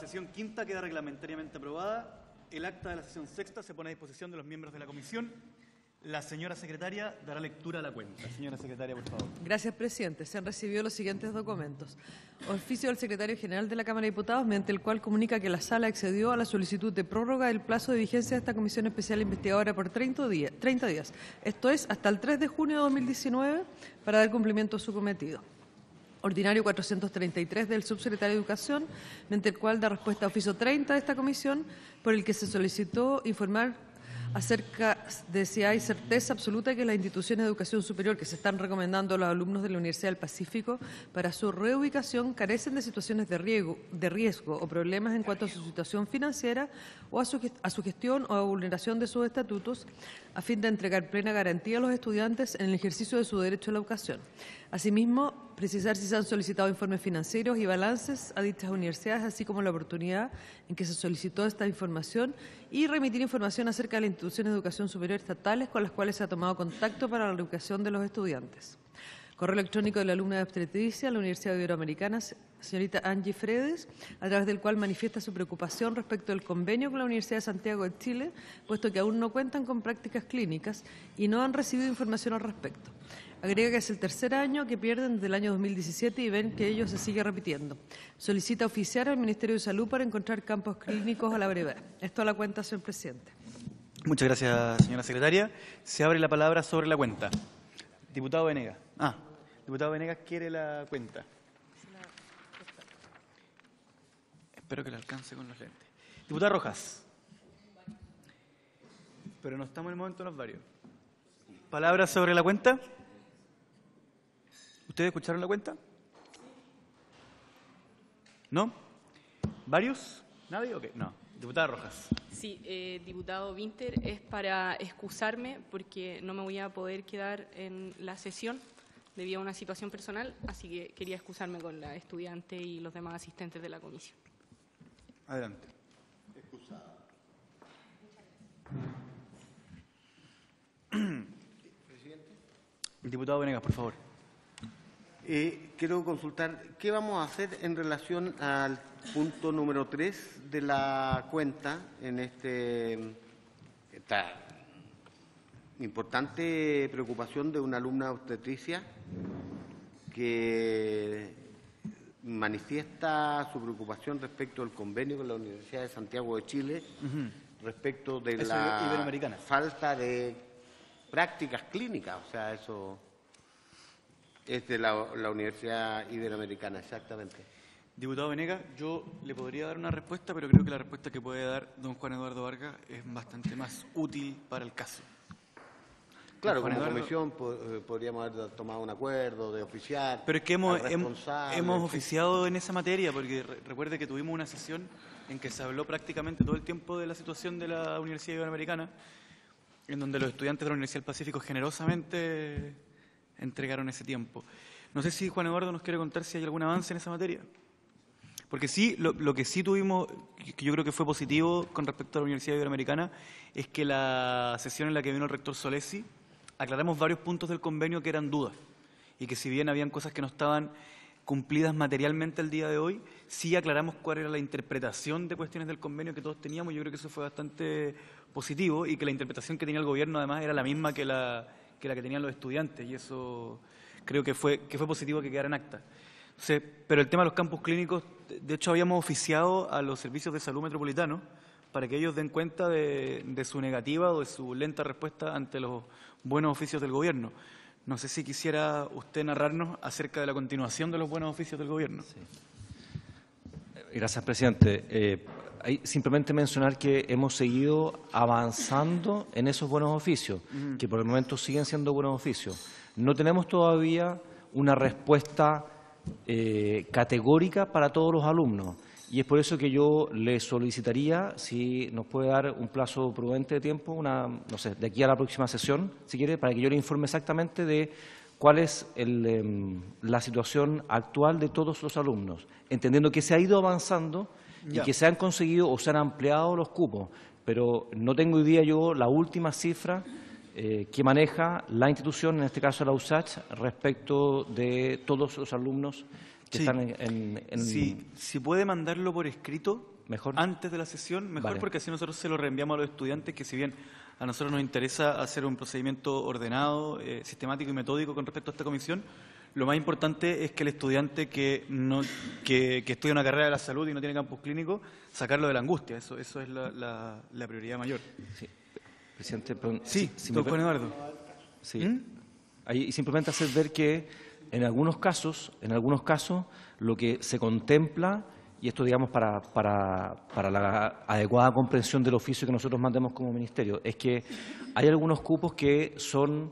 sesión quinta queda reglamentariamente aprobada. El acta de la sesión sexta se pone a disposición de los miembros de la comisión. La señora secretaria dará lectura a la cuenta. Señora secretaria, por favor. Gracias, presidente. Se han recibido los siguientes documentos. Oficio del secretario general de la Cámara de Diputados, mediante el cual comunica que la sala accedió a la solicitud de prórroga del plazo de vigencia de esta comisión especial investigadora por 30 días. Esto es, hasta el 3 de junio de 2019, para dar cumplimiento a su cometido. Ordinario 433 del subsecretario de Educación, mediante el cual da respuesta a oficio 30 de esta comisión, por el que se solicitó informar acerca de si hay certeza absoluta que las instituciones de educación superior que se están recomendando a los alumnos de la Universidad del Pacífico para su reubicación carecen de situaciones de riesgo o problemas en cuanto a su situación financiera o a su gestión o a vulneración de sus estatutos, a fin de entregar plena garantía a los estudiantes en el ejercicio de su derecho a la educación. Asimismo, precisar si se han solicitado informes financieros y balances a dichas universidades, así como la oportunidad en que se solicitó esta información, y remitir información acerca de las instituciones de educación superior estatales con las cuales se ha tomado contacto para la educación de los estudiantes. Correo electrónico de la alumna de obstetricia de la Universidad Iberoamericana, señorita Angie Fredes, a través del cual manifiesta su preocupación respecto del convenio con la Universidad de Santiago de Chile, puesto que aún no cuentan con prácticas clínicas y no han recibido información al respecto. Agrega que es el tercer año que pierden desde el año 2017 y ven que ello se sigue repitiendo. Solicita oficiar al Ministerio de Salud para encontrar campos clínicos a la brevedad. Esto a la cuenta, señor presidente. Muchas gracias, señora secretaria. Se abre la palabra sobre la cuenta. Diputado Venegas. Diputado Venegas quiere la cuenta. Espero que le alcance con los lentes. Diputada Rojas. Pero no estamos en el momento de los varios. ¿Palabras sobre la cuenta? ¿Ustedes escucharon la cuenta? ¿No? ¿Varios? ¿Nadie? Ok, no. Diputada Rojas. Sí, diputado Winter, es para excusarme porque no me voy a poder quedar en la sesión debido a una situación personal, así que quería excusarme con la estudiante y los demás asistentes de la comisión. Adelante. Excusada. Presidente. El diputado Venegas, por favor. Quiero consultar qué vamos a hacer en relación al punto número 3 de la cuenta en esta importante preocupación de una alumna de obstetricia que manifiesta su preocupación respecto al convenio con la Universidad de Santiago de Chile, respecto de la falta de prácticas clínicas. O sea, eso es de la Universidad Iberoamericana, exactamente. Diputado Venegas, yo le podría dar una respuesta, pero creo que la respuesta que puede dar don Juan Eduardo Vargas es bastante más útil para el caso. Claro, como comisión podríamos haber tomado un acuerdo de oficiar. Pero es que hemos oficiado en esa materia, porque recuerde que tuvimos una sesión en que se habló prácticamente todo el tiempo de la situación de la Universidad Iberoamericana, en donde los estudiantes de la Universidad del Pacífico generosamente entregaron ese tiempo. No sé si Juan Eduardo nos quiere contar si hay algún avance en esa materia. Porque sí, lo que sí tuvimos, que yo creo que fue positivo con respecto a la Universidad Iberoamericana, es que la sesión en la que vino el rector Solesi, aclaramos varios puntos del convenio que eran dudas, y que si bien habían cosas que no estaban cumplidas materialmente el día de hoy, sí aclaramos cuál era la interpretación de cuestiones del convenio que todos teníamos. Yo creo que eso fue bastante positivo, y que la interpretación que tenía el gobierno además era la misma que la que tenían los estudiantes, y eso creo que fue positivo que quedara en acta. Pero el tema de los campus clínicos, de hecho habíamos oficiado a los servicios de salud metropolitanos para que ellos den cuenta de su negativa o de su lenta respuesta ante los buenos oficios del gobierno. No sé si quisiera usted narrarnos acerca de la continuación de los buenos oficios del gobierno. Sí. Gracias, presidente. Simplemente mencionar que hemos seguido avanzando en esos buenos oficios, que por el momento siguen siendo buenos oficios. No tenemos todavía una respuesta categórica para todos los alumnos, y es por eso que yo le solicitaría si nos puede dar un plazo prudente de tiempo, no sé, de aquí a la próxima sesión, si quiere, para que yo le informe exactamente de cuál es la situación actual de todos los alumnos, entendiendo que se ha ido avanzando y que se han conseguido o se han ampliado los cupos, pero no tengo hoy día yo la última cifra que maneja la institución, en este caso la USACH, respecto de todos los alumnos que están en... Si puede mandarlo por escrito, mejor antes de la sesión, mejor, vale, porque así nosotros se lo reenviamos a los estudiantes, que si bien a nosotros nos interesa hacer un procedimiento ordenado, sistemático y metódico con respecto a esta comisión, lo más importante es que el estudiante que estudia una carrera de la salud y no tiene campus clínico, sacarlo de la angustia. Eso es la prioridad mayor. Sí. Presidente, don Eduardo. Sí. Ahí simplemente hacer ver que en algunos casos, lo que se contempla, y esto digamos para la adecuada comprensión del oficio que nosotros mandemos como ministerio, es que hay algunos cupos que son,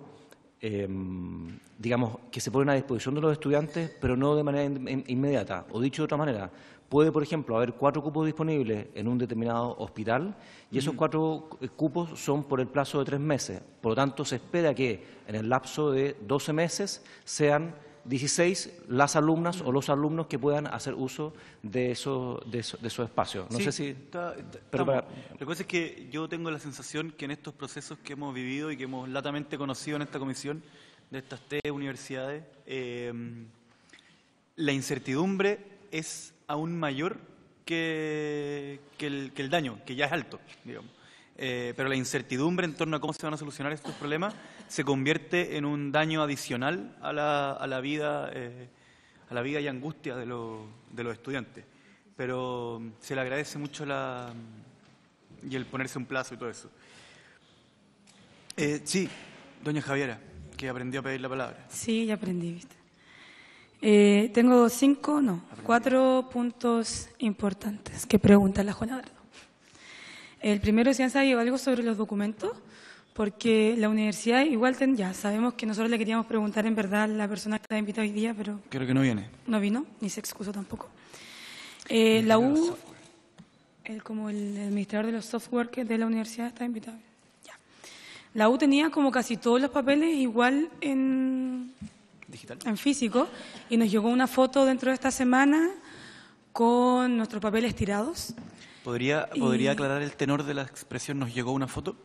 digamos, que se ponen a disposición de los estudiantes, pero no de manera inmediata. O dicho de otra manera, puede, por ejemplo, haber 4 cupos disponibles en un determinado hospital y esos 4 cupos son por el plazo de 3 meses. Por lo tanto, se espera que en el lapso de 12 meses sean 16 las alumnas o los alumnos que puedan hacer uso de esos espacios. No sé si... Lo que pasa es que yo tengo la sensación que en estos procesos que hemos vivido y que hemos latamente conocido en esta comisión de estas 3 universidades, la incertidumbre es aún mayor que el daño, que ya es alto, digamos. Pero la incertidumbre en torno a cómo se van a solucionar estos problemas se convierte en un daño adicional a la vida y angustia de los estudiantes. Pero se le agradece mucho y el ponerse un plazo y todo eso. Sí, doña Javiera, que aprendió a pedir la palabra. Sí, ya aprendí, ¿viste? Tengo 4 puntos importantes que pregunta la Juana Dardo. El primero es si han sabido algo sobre los documentos, porque la universidad igual ya sabemos que nosotros le queríamos preguntar en verdad a la persona que está invitada hoy día, pero... Creo que no viene. No vino, ni se excusó tampoco. La U, como el administrador de los software de la universidad está invitado. Ya. La U tenía como casi todos los papeles igual en físico, y nos llegó una foto dentro de esta semana con nuestros papeles tirados. ¿Podría aclarar el tenor de la expresión ¿nos llegó una foto?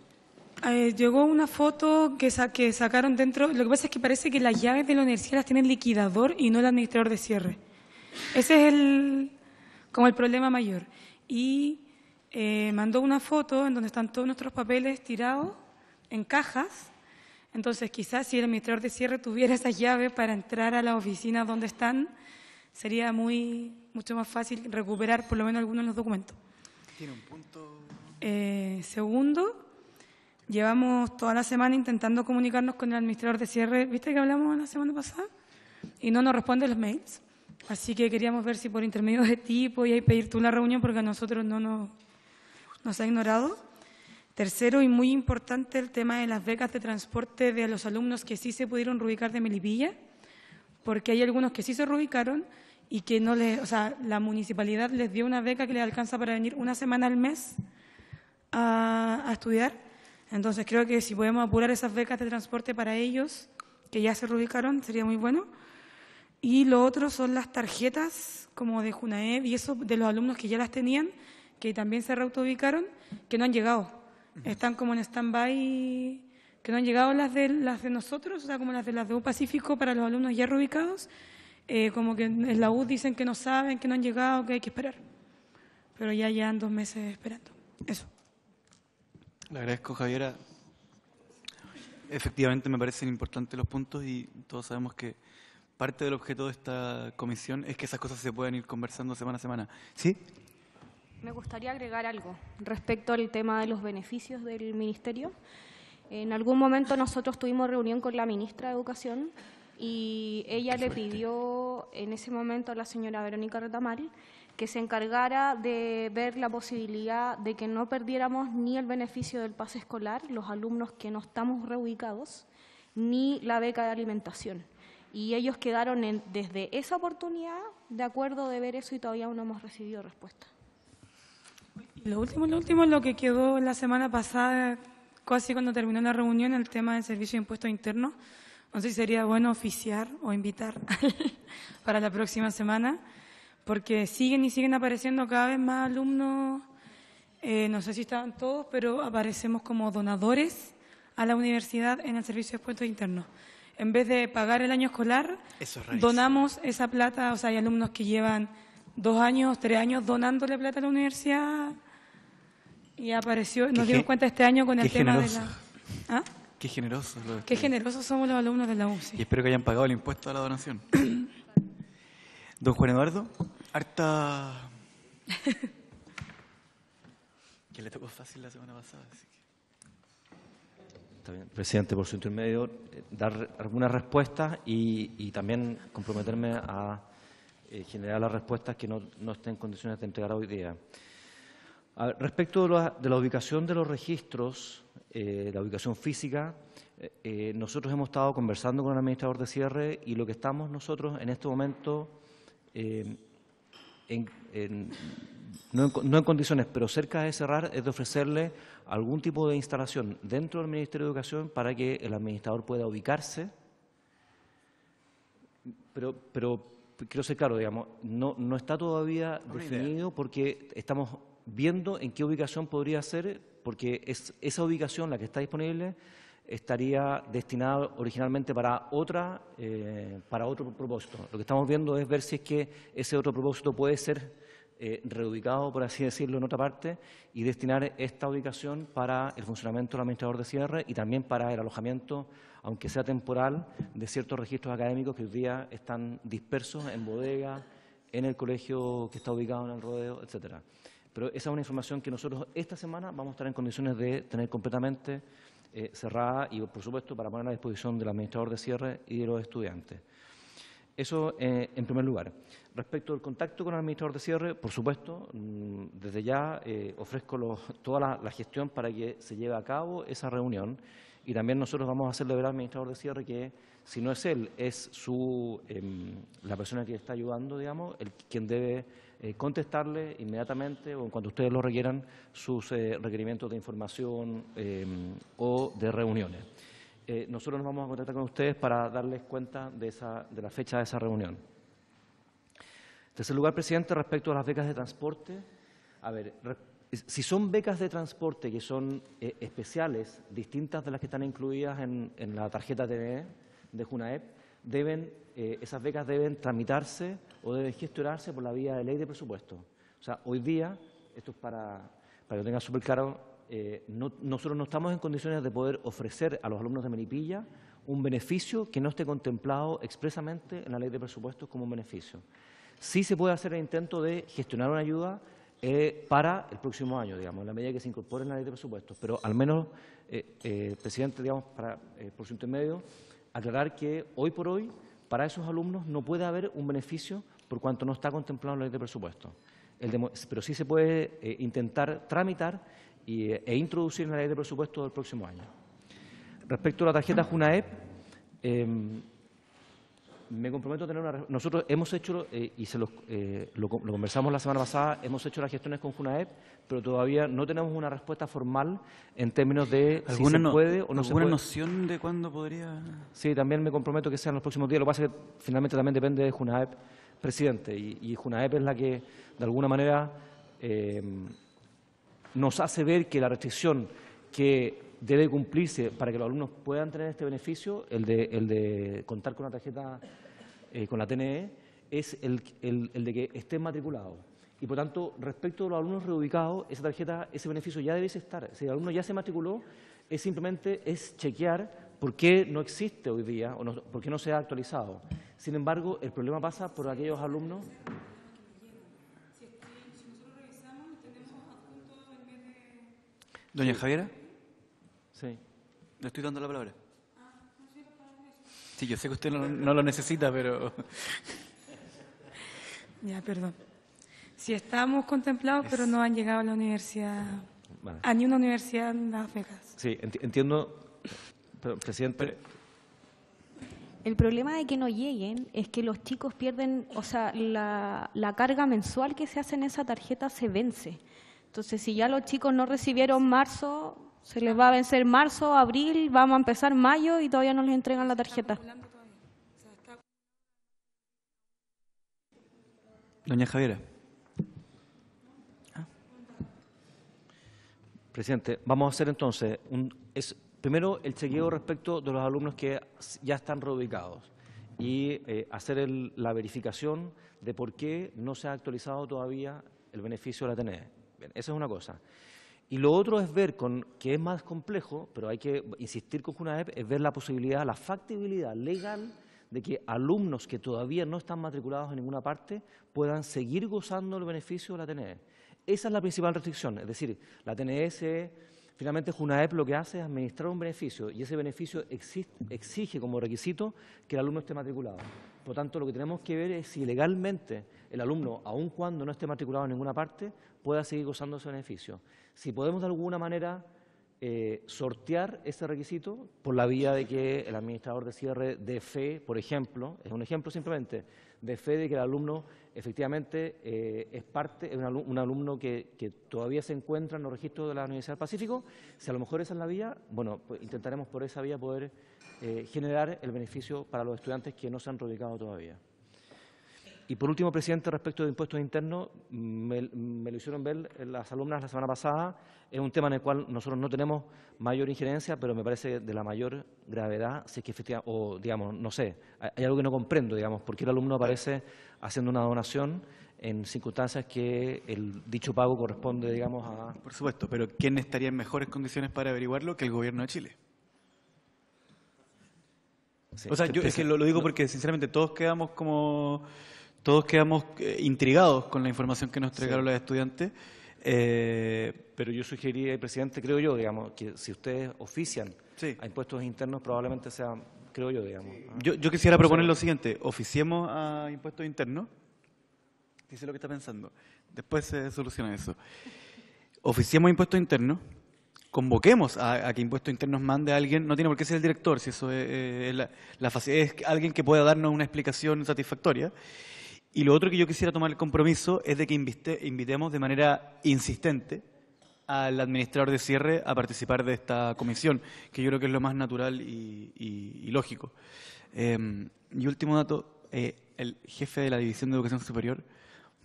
Llegó una foto que sacaron dentro. Lo que pasa es que parece que las llaves de la universidad las tiene el liquidador y no el administrador de cierre. Ese es como el problema mayor. Y mandó una foto en donde están todos nuestros papeles tirados en cajas. Entonces, quizás si el administrador de cierre tuviera esas llaves para entrar a la oficina donde están, sería mucho más fácil recuperar por lo menos algunos de los documentos. Tiene un punto. Segundo, llevamos toda la semana intentando comunicarnos con el administrador de cierre. ¿Viste que hablamos la semana pasada? Y no nos responde los mails. Así que queríamos ver si por intermedio de ti podías pedir tú la reunión, porque a nosotros no nos ha ignorado. Tercero, y muy importante, el tema de las becas de transporte de los alumnos que sí se pudieron reubicar de Melipilla, porque hay algunos que sí se reubicaron y que la municipalidad les dio una beca que les alcanza para venir una semana al mes a estudiar. Entonces creo que si podemos apurar esas becas de transporte para ellos, que ya se reubicaron, sería muy bueno. Y lo otro son las tarjetas como de Junaed y eso de los alumnos que ya las tenían, que también se reubicaron, que no han llegado. Están como en stand-by, que no han llegado las de nosotros, o sea, como las de U Pacífico para los alumnos ya reubicados. Como que en la U dicen que no saben, que no han llegado, que hay que esperar. Pero ya llevan 2 meses esperando. Eso. Le agradezco, Javiera. Efectivamente me parecen importantes los puntos y todos sabemos que parte del objeto de esta comisión es que esas cosas se puedan ir conversando semana a semana. ¿Sí? Me gustaría agregar algo respecto al tema de los beneficios del Ministerio. En algún momento nosotros tuvimos reunión con la ministra de Educación y ella le pidió en ese momento a la señora Verónica Retamal que se encargara de ver la posibilidad de que no perdiéramos ni el beneficio del pase escolar, los alumnos que no estamos reubicados, ni la beca de alimentación. Y ellos quedaron desde esa oportunidad de acuerdo de ver eso y todavía no hemos recibido respuesta. Lo último, lo que quedó la semana pasada, casi cuando terminó la reunión, el tema del servicio de impuestos internos. No sé si sería bueno oficiar o invitar para la próxima semana, porque siguen apareciendo cada vez más alumnos, no sé si estaban todos, pero aparecemos como donadores a la universidad en el servicio de impuestos internos. en vez de pagar el año escolar, donamos esa plata. O sea, hay alumnos que llevan 2 años, 3 años donándole plata a la universidad y apareció, nos dimos cuenta este año con el tema de la... ¿Ah? Qué generosos. Qué generosos somos los alumnos de la UCI. Y espero que hayan pagado el impuesto a la donación. Don Juan Eduardo, harta... que le tocó fácil la semana pasada. Así que... Está bien, presidente, por su intermedio, dar algunas respuestas y también comprometerme a generar las respuestas que no estén en condiciones de entregar hoy día. Respecto de la ubicación de los registros, la ubicación física, nosotros hemos estado conversando con el administrador de cierre y lo que estamos nosotros en este momento, no en condiciones, pero cerca de cerrar, es de ofrecerle algún tipo de instalación dentro del Ministerio de Educación para que el administrador pueda ubicarse. Pero quiero ser claro, digamos, no está todavía definido porque estamos viendo en qué ubicación podría ser, porque esa ubicación, la que está disponible, estaría destinada originalmente para otro propósito. Lo que estamos viendo es ver si es que ese otro propósito puede ser reubicado, por así decirlo, en otra parte y destinar esta ubicación para el funcionamiento del administrador de cierre y también para el alojamiento, aunque sea temporal, de ciertos registros académicos que hoy día están dispersos en bodega, en el colegio que está ubicado en el Rodeo, etcétera. Pero esa es una información que nosotros esta semana vamos a estar en condiciones de tener completamente cerrada y, por supuesto, para poner a disposición del administrador de cierre y de los estudiantes. Eso en primer lugar. Respecto al contacto con el administrador de cierre, por supuesto, desde ya ofrezco toda la gestión para que se lleve a cabo esa reunión y también nosotros vamos a hacerle ver al administrador de cierre que si no es él, es la persona que está ayudando, digamos, quien debe contestarle inmediatamente o en cuanto ustedes lo requieran sus requerimientos de información o de reuniones. Nosotros nos vamos a contactar con ustedes para darles cuenta de la fecha de esa reunión. En tercer lugar, presidente, respecto a las becas de transporte, a ver, si son becas de transporte que son especiales, distintas de las que están incluidas en la tarjeta TNE de JUNAEP, esas becas deben tramitarse o deben gestionarse por la vía de ley de presupuesto. O sea, hoy día, esto es para que lo tengan súper claro, nosotros no estamos en condiciones de poder ofrecer a los alumnos de Melipilla un beneficio que no esté contemplado expresamente en la ley de presupuestos como un beneficio. Sí se puede hacer el intento de gestionar una ayuda para el próximo año, digamos, en la medida que se incorpore en la ley de presupuestos. Pero al menos, presidente, digamos, por su intermedio, aclarar que hoy por hoy, para esos alumnos no puede haber un beneficio por cuanto no está contemplado en la ley de presupuestos. Pero sí se puede intentar tramitar e introducir en la ley de presupuestos del próximo año. Respecto a la tarjeta JUNAEP, me comprometo a tener nosotros hemos hecho, y lo conversamos la semana pasada, hemos hecho las gestiones con JUNAEP, pero todavía no tenemos una respuesta formal en términos de si se puede o no se puede. ¿Alguna noción de cuándo podría...? Sí, también me comprometo que sean los próximos días. Lo que pasa es que finalmente también depende de JUNAEP, presidente, y JUNAEP es la que, de alguna manera, nos hace ver que la restricción que debe cumplirse para que los alumnos puedan tener este beneficio, el de contar con una tarjeta, con la TNE, es el de que estén matriculados. Y, por tanto, respecto a los alumnos reubicados, esa tarjeta, ese beneficio ya debe estar. Si el alumno ya se matriculó, simplemente es chequear por qué no existe hoy día o por qué no se ha actualizado. Sin embargo, el problema pasa por aquellos alumnos... Doña Javiera. Sí. Le estoy dando la palabra. Sí, yo sé que usted no lo necesita, pero... Ya, perdón. Sí, estamos contemplados, pero no han llegado a la universidad, vale, a ni una universidad las becas. Sí, entiendo, presidente. El problema de que no lleguen es que los chicos pierden, o sea, la carga mensual que se hace en esa tarjeta se vence. Entonces, si ya los chicos no recibieron marzo, se les va a vencer marzo, abril, vamos a empezar mayo y todavía no les entregan la tarjeta. Doña Javiera. Presidente, vamos a hacer entonces, Primero, el chequeo respecto de los alumnos que ya están reubicados y hacer la verificación de por qué no se ha actualizado todavía el beneficio de la TNE. Bien, esa es una cosa. Y lo otro es ver, que es más complejo, pero hay que insistir con Junaep, es ver la posibilidad, la factibilidad legal de que alumnos que todavía no están matriculados en ninguna parte puedan seguir gozando el beneficio de la TNE. Esa es la principal restricción, es decir, la TNE finalmente Junaep lo que hace es administrar un beneficio y ese beneficio exige como requisito que el alumno esté matriculado. Por lo tanto, lo que tenemos que ver es si legalmente el alumno, aun cuando no esté matriculado en ninguna parte, pueda seguir gozando ese beneficio. Si podemos de alguna manera sortear ese requisito por la vía de que el administrador de cierre dé fe, por ejemplo, es un ejemplo simplemente, de fe de que el alumno efectivamente es un alumno que todavía se encuentra en los registros de la Universidad del Pacífico, si a lo mejor esa es la vía, bueno, pues intentaremos por esa vía poder generar el beneficio para los estudiantes que no se han reubicado todavía. Y por último, presidente, respecto de impuestos internos, me lo hicieron ver las alumnas la semana pasada, es un tema en el cual nosotros no tenemos mayor injerencia, pero me parece de la mayor gravedad, si es que efectivamente, o digamos, no sé, hay algo que no comprendo, digamos, por qué el alumno aparece haciendo una donación en circunstancias que el dicho pago corresponde, digamos, a... Por supuesto, pero ¿quién estaría en mejores condiciones para averiguarlo que el Gobierno de Chile? Sí, o sea, yo es que lo digo porque sinceramente todos quedamos intrigados con la información que nos entregaron los estudiantes. Pero yo sugeriría, presidente, creo yo, digamos, que si ustedes ofician a impuestos internos, probablemente sea, creo yo, digamos. Yo quisiera proponer lo siguiente: oficiemos a impuestos internos. Dice lo que está pensando. Después se soluciona eso. Oficiemos a impuestos internos. Convoquemos a que Impuestos Internos mande a alguien, no tiene por qué ser el director, si eso es es alguien que pueda darnos una explicación satisfactoria. Y lo otro que yo quisiera tomar el compromiso es de que invitemos de manera insistente al administrador de cierre a participar de esta comisión, que yo creo que es lo más natural y lógico. Y último dato, el jefe de la División de Educación Superior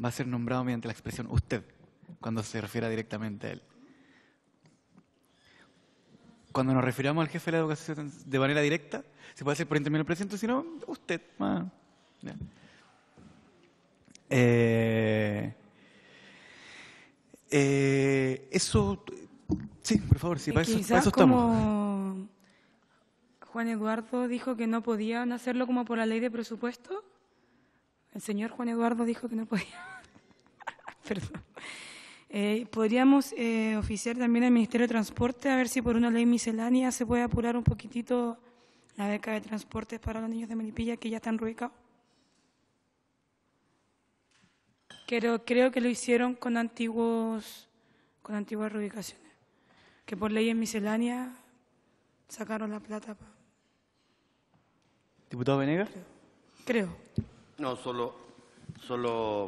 va a ser nombrado mediante la expresión usted, cuando se refiera directamente a él. Cuando nos refiramos al jefe de la educación de manera directa, se puede hacer por intermedio del presidente, sino usted. Eso, sí, por favor, sí, para eso estamos. Como Juan Eduardo dijo que no podían hacerlo como por la ley de presupuesto, el señor Juan Eduardo dijo que no podía. Perdón. Podríamos oficiar también al Ministerio de Transporte a ver si por una ley miscelánea se puede apurar un poquitito la beca de transportes para los niños de Melipilla que ya están reubicados. Creo que lo hicieron con antiguas reubicaciones, que por leyes misceláneas sacaron la plata. ¿Diputado Venegas? Creo. No, solo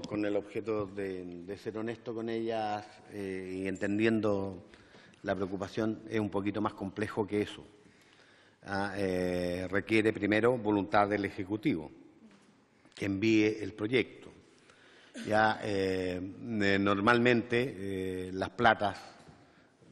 con el objeto de ser honesto con ellas y entendiendo la preocupación, es un poquito más complejo que eso. Requiere primero voluntad del Ejecutivo, que envíe el proyecto. Ya normalmente las platas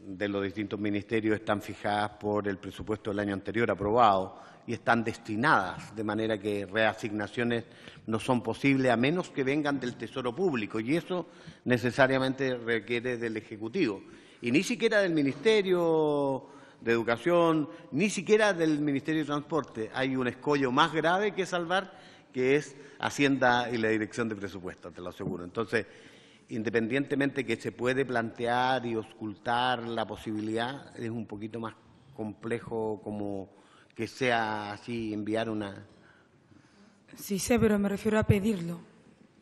de los distintos ministerios están fijadas por el presupuesto del año anterior aprobado y están destinadas, de manera que reasignaciones no son posibles a menos que vengan del Tesoro Público, y eso necesariamente requiere del Ejecutivo. Y ni siquiera del Ministerio de Educación, ni siquiera del Ministerio de Transporte. Hay un escollo más grave que salvar, que es Hacienda y la Dirección de Presupuestos, te lo aseguro. Entonces, independientemente que se puede plantear y ocultar la posibilidad, es un poquito más complejo como que sea así, enviar una... Sí sé, pero me refiero a pedirlo.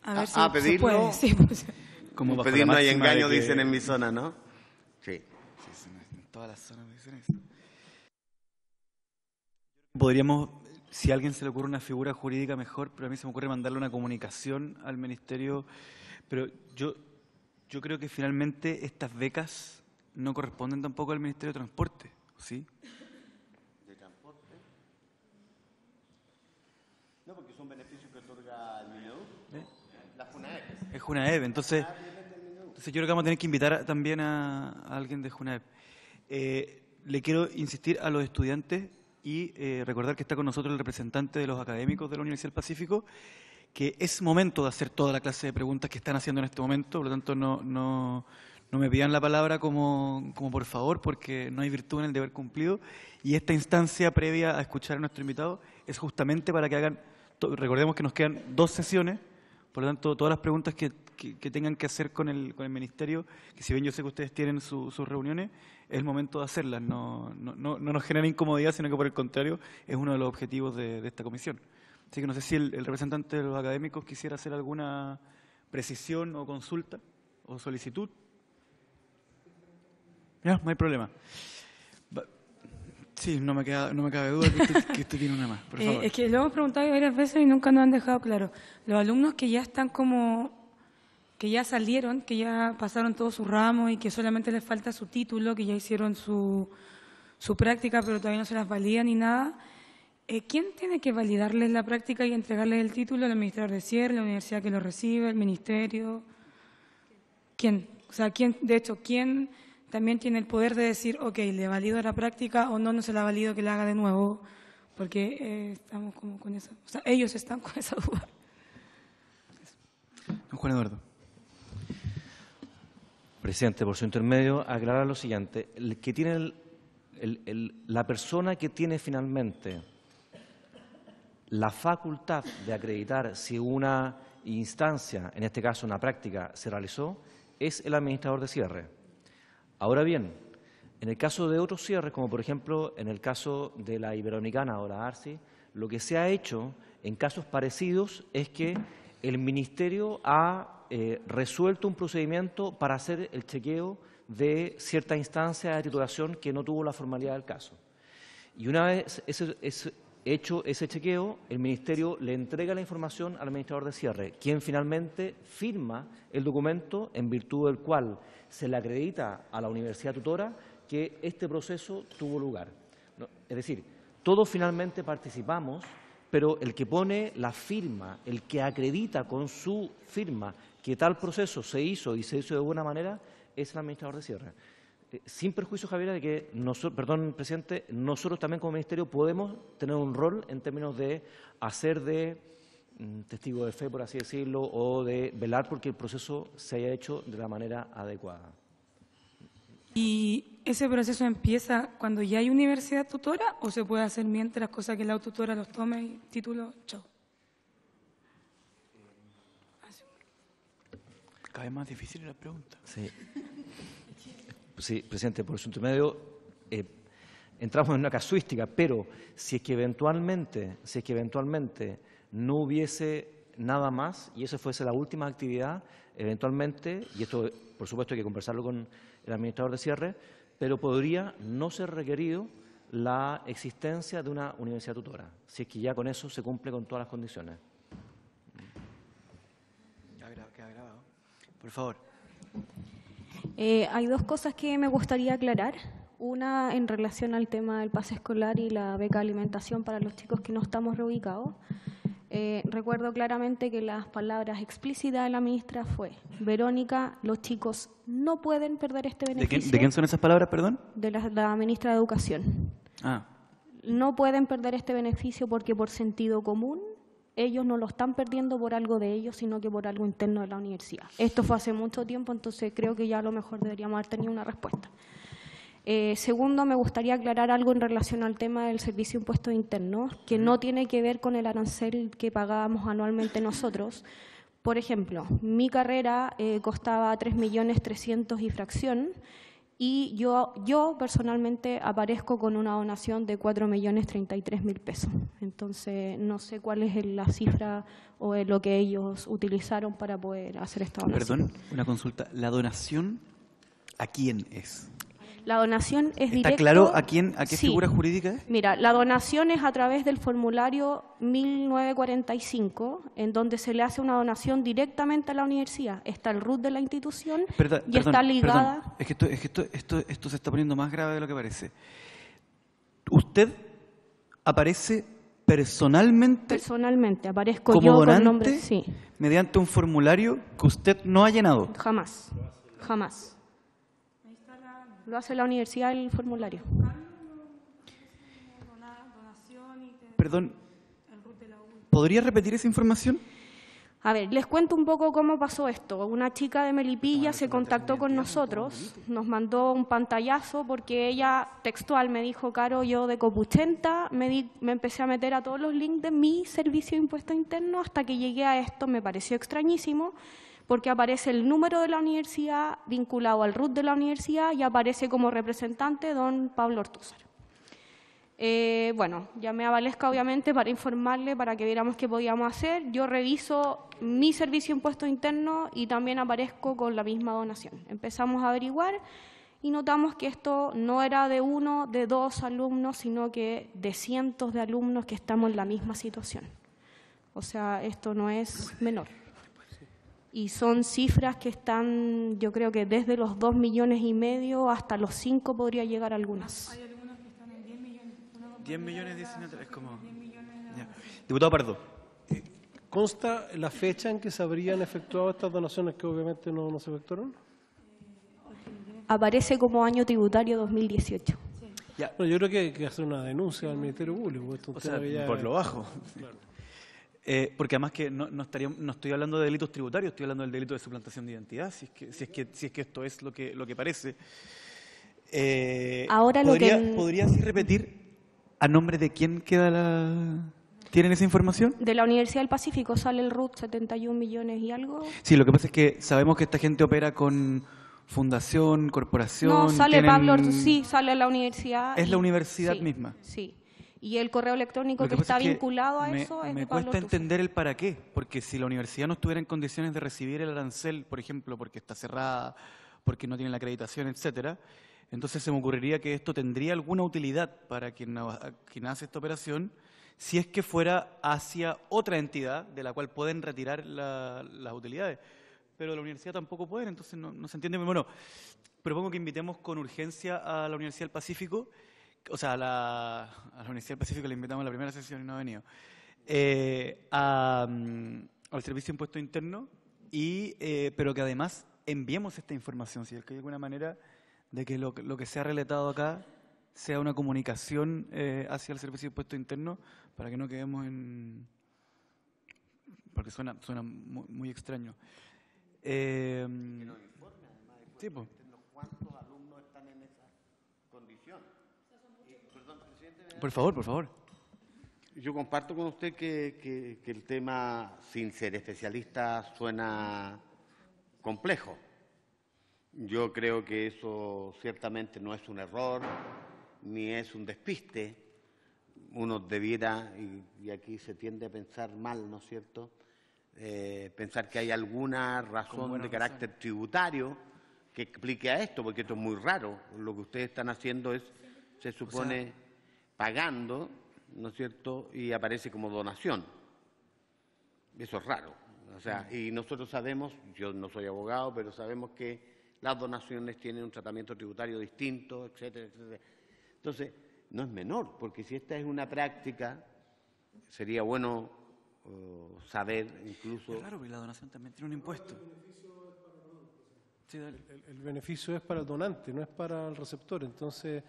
A ver si ¿pedirlo? se puede. Sí, pues. Como pedir no hay engaño, dicen en mi zona, ¿no? Sí. En todas las zonas dicen eso. Podríamos, si a alguien se le ocurre una figura jurídica mejor, pero a mí se me ocurre mandarle una comunicación al Ministerio. Pero yo creo que finalmente estas becas no corresponden tampoco al Ministerio de Transporte, ¿sí? ¿De transporte? No, porque son beneficios que otorga el Minedu. La Junaep. Es Junaep, entonces yo creo que vamos a tener que invitar también a alguien de Junaep. le quiero insistir a los estudiantes y recordar que está con nosotros el representante de los académicos de la Universidad del Pacífico, que es momento de hacer toda la clase de preguntas que están haciendo en este momento, por lo tanto no me pidan la palabra como por favor, porque no hay virtud en el deber cumplido, y esta instancia previa a escuchar a nuestro invitado es justamente para que hagan, recordemos que nos quedan 2 sesiones, por lo tanto todas las preguntas que tengan que hacer con el Ministerio, que si bien yo sé que ustedes tienen sus reuniones, es el momento de hacerlas, no nos genera incomodidad, sino que por el contrario es uno de los objetivos de esta comisión. Así que no sé si el representante de los académicos quisiera hacer alguna precisión o consulta o solicitud. Ya, no hay problema. Sí, no me cabe duda que usted tiene una más, por favor. Es que lo hemos preguntado varias veces y nunca nos han dejado claro. Los alumnos que ya están que ya salieron, que ya pasaron todos sus ramos y que solamente les falta su título, que ya hicieron su práctica pero todavía no se las valida ni nada, ¿quién tiene que validarles la práctica y entregarles el título? ¿El administrador de cierre, la universidad que lo recibe, el ministerio? ¿Quién? O sea, ¿quién también tiene el poder de decir, ok, le valido la práctica o no se la valido, que la haga de nuevo? Porque estamos como con esa, o sea, ellos están con esa duda. Don Juan Eduardo. Presidente, por su intermedio, aclarar lo siguiente. La persona que tiene finalmente la facultad de acreditar si una instancia, en este caso una práctica, se realizó, es el administrador de cierre. Ahora bien, en el caso de otros cierres, como por ejemplo en el caso de la Iberoamericana o la ARSI, lo que se ha hecho en casos parecidos es que el Ministerio ha resuelto un procedimiento para hacer el chequeo de cierta instancia de titulación que no tuvo la formalidad del caso. Y una vez hecho ese chequeo, el Ministerio le entrega la información al administrador de cierre, quien finalmente firma el documento en virtud del cual se le acredita a la universidad tutora que este proceso tuvo lugar. Es decir, todos finalmente participamos, pero el que pone la firma, el que acredita con su firma que tal proceso se hizo y se hizo de buena manera, es el administrador de cierre. Sin perjuicio, Javier, de que presidente, nosotros también como Ministerio podemos tener un rol en términos de hacer de testigo de fe, por así decirlo, o de velar porque el proceso se haya hecho de la manera adecuada. ¿Y ese proceso empieza cuando ya hay universidad tutora o se puede hacer mientras, cosa que la tutora los tome y título, chao? Cada vez más difícil la pregunta. Sí. Sí, presidente, por su intermedio entramos en una casuística, pero si es que eventualmente no hubiese nada más y esa fuese la última actividad, eventualmente, y esto por supuesto hay que conversarlo con el administrador de cierre, pero podría no ser requerido la existencia de una universidad tutora, si es que ya con eso se cumple con todas las condiciones. Queda grabado. Por favor. Hay 2 cosas que me gustaría aclarar. Una en relación al tema del pase escolar y la beca de alimentación para los chicos que no estamos reubicados. Recuerdo claramente que las palabras explícitas de la ministra fue: Verónica, los chicos no pueden perder este beneficio. ¿De quién son esas palabras, perdón? De la ministra de Educación. No pueden perder este beneficio porque por sentido común ellos no lo están perdiendo por algo de ellos, sino que por algo interno de la universidad. Esto fue hace mucho tiempo, entonces creo que ya a lo mejor deberíamos haber tenido una respuesta. Segundo, me gustaría aclarar algo en relación al tema del servicio de impuestos internos, que no tiene que ver con el arancel que pagábamos anualmente nosotros. Por ejemplo, mi carrera costaba 3.300.000 y fracción, y yo personalmente aparezco con una donación de 4.033.000 pesos. Entonces, no sé cuál es la cifra o lo que ellos utilizaron para poder hacer esta donación. Perdón, una consulta. ¿La donación a quién es? La donación es directa. ¿Está claro a qué figura jurídica es? Mira, la donación es a través del formulario 1945, en donde se le hace una donación directamente a la universidad. Está el RUT de la institución está ligada... Perdón. Es que esto se está poniendo más grave de lo que parece. ¿Usted aparece personalmente? Personalmente, aparezco como yo donante, con nombre, sí. Mediante un formulario que usted no ha llenado. Jamás. Lo hace la universidad el formulario. Perdón, ¿podría repetir esa información? A ver, les cuento un poco cómo pasó esto. Una chica de Melipilla se contactó con nosotros, nos mandó un pantallazo porque ella textual me dijo, Caro, yo de Copuchenta me empecé a meter a todos los links de mi servicio de impuesto interno hasta que llegué a esto. Me pareció extrañísimo porque aparece el número de la universidad vinculado al RUT de la universidad y aparece como representante don Pablo Ortúzar. Bueno, llamé a Valesca obviamente para informarle, para que viéramos qué podíamos hacer. Yo reviso mi servicio de impuesto interno y también aparezco con la misma donación. Empezamos a averiguar y notamos que esto no era de uno, de dos alumnos, sino que de cientos de alumnos que estamos en la misma situación. O sea, esto no es menor. Y son cifras que están, yo creo que desde los 2,5 millones hasta los 5 podría llegar algunas. Hay algunos que están en 10 millones. 10 millones, 19, es como... Ya. Diputado Pardo. ¿Consta la fecha en que se habrían efectuado estas donaciones que obviamente no se efectuaron? Aparece como año tributario 2018. Ya. Bueno, yo creo que hay que hacer una denuncia al Ministerio Público. Esto O sea, por lo bajo. Claro. Porque además que no estoy hablando de delitos tributarios, estoy hablando del delito de suplantación de identidad, si es que esto es lo que parece. Ahora ¿Podría así repetir a nombre de quién queda la... ¿Tienen esa información? De la Universidad del Pacífico sale el RUT, 71 millones y algo. Sí, lo que pasa es que sabemos que esta gente opera con fundación, corporación... No, sale Pablo, sí, sale la universidad. Es la universidad sí, misma. Sí. Y el correo electrónico que pasa está es que vinculado a eso es me de Pablo cuesta Ortúzar. entender el para qué, porque si la universidad no estuviera en condiciones de recibir el arancel, por ejemplo, porque está cerrada, porque no tiene la acreditación, etcétera, entonces se me ocurriría que esto tendría alguna utilidad para quien hace esta operación, si es que fuera hacia otra entidad de la cual pueden retirar las utilidades. Pero la universidad tampoco puede, entonces no se entiende. Bueno, propongo que invitemos con urgencia a la Universidad del Pacífico. O sea, a la Universidad del Pacífico le invitamos a la primera sesión y no ha venido, al Servicio de Impuesto Interno, pero que además enviemos esta información, si es que hay alguna manera de que lo que se ha relatado acá sea una comunicación hacia el Servicio de Impuesto Interno, para que no quedemos en... porque suena muy, muy extraño. Que nos informe, además, sí, pues. ¿Cuántos alumnos están en esa condición? Perdón, presidente. Por favor. Yo comparto con usted que el tema, sin ser especialista, suena complejo. Yo creo que eso ciertamente no es un error, ni es un despiste. Uno debiera, y aquí se tiende a pensar mal, ¿no es cierto?, pensar que hay alguna razón de carácter tributario que explique a esto, porque esto es muy raro. Lo que ustedes están haciendo es, se supone, pagando, ¿no es cierto?, y aparece como donación. Eso es raro. O sea, y nosotros sabemos, yo no soy abogado, pero sabemos que las donaciones tienen un tratamiento tributario distinto, etcétera, etcétera. Entonces, no es menor, porque si esta es una práctica, sería bueno saber incluso... Claro, porque la donación también tiene un impuesto. Sí, dale. El beneficio es para el donante, no es para el receptor. Entonces,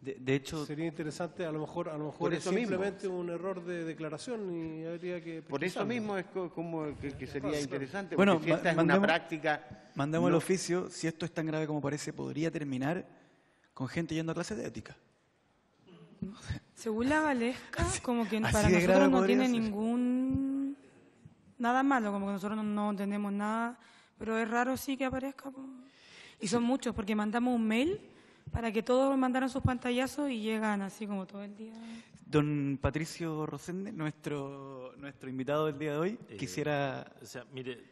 de hecho, sería interesante, a lo mejor es simplemente un error de declaración y habría que... Por eso mismo es como que sería interesante, bueno, porque si esta es una práctica... Mandemos el oficio, si esto es tan grave como parece, podría terminar con gente yendo a clases de ética. Según la Valesca, como que así para de grave nosotros no podría tiene ser. nada malo, como que nosotros no tenemos nada, pero es raro sí que aparezca. Y son muchos, porque mandamos un mail para que todos mandaran sus pantallazos y llegan así como todo el día. Don Patricio Rosende, nuestro invitado del día de hoy, quisiera... O sea, mire,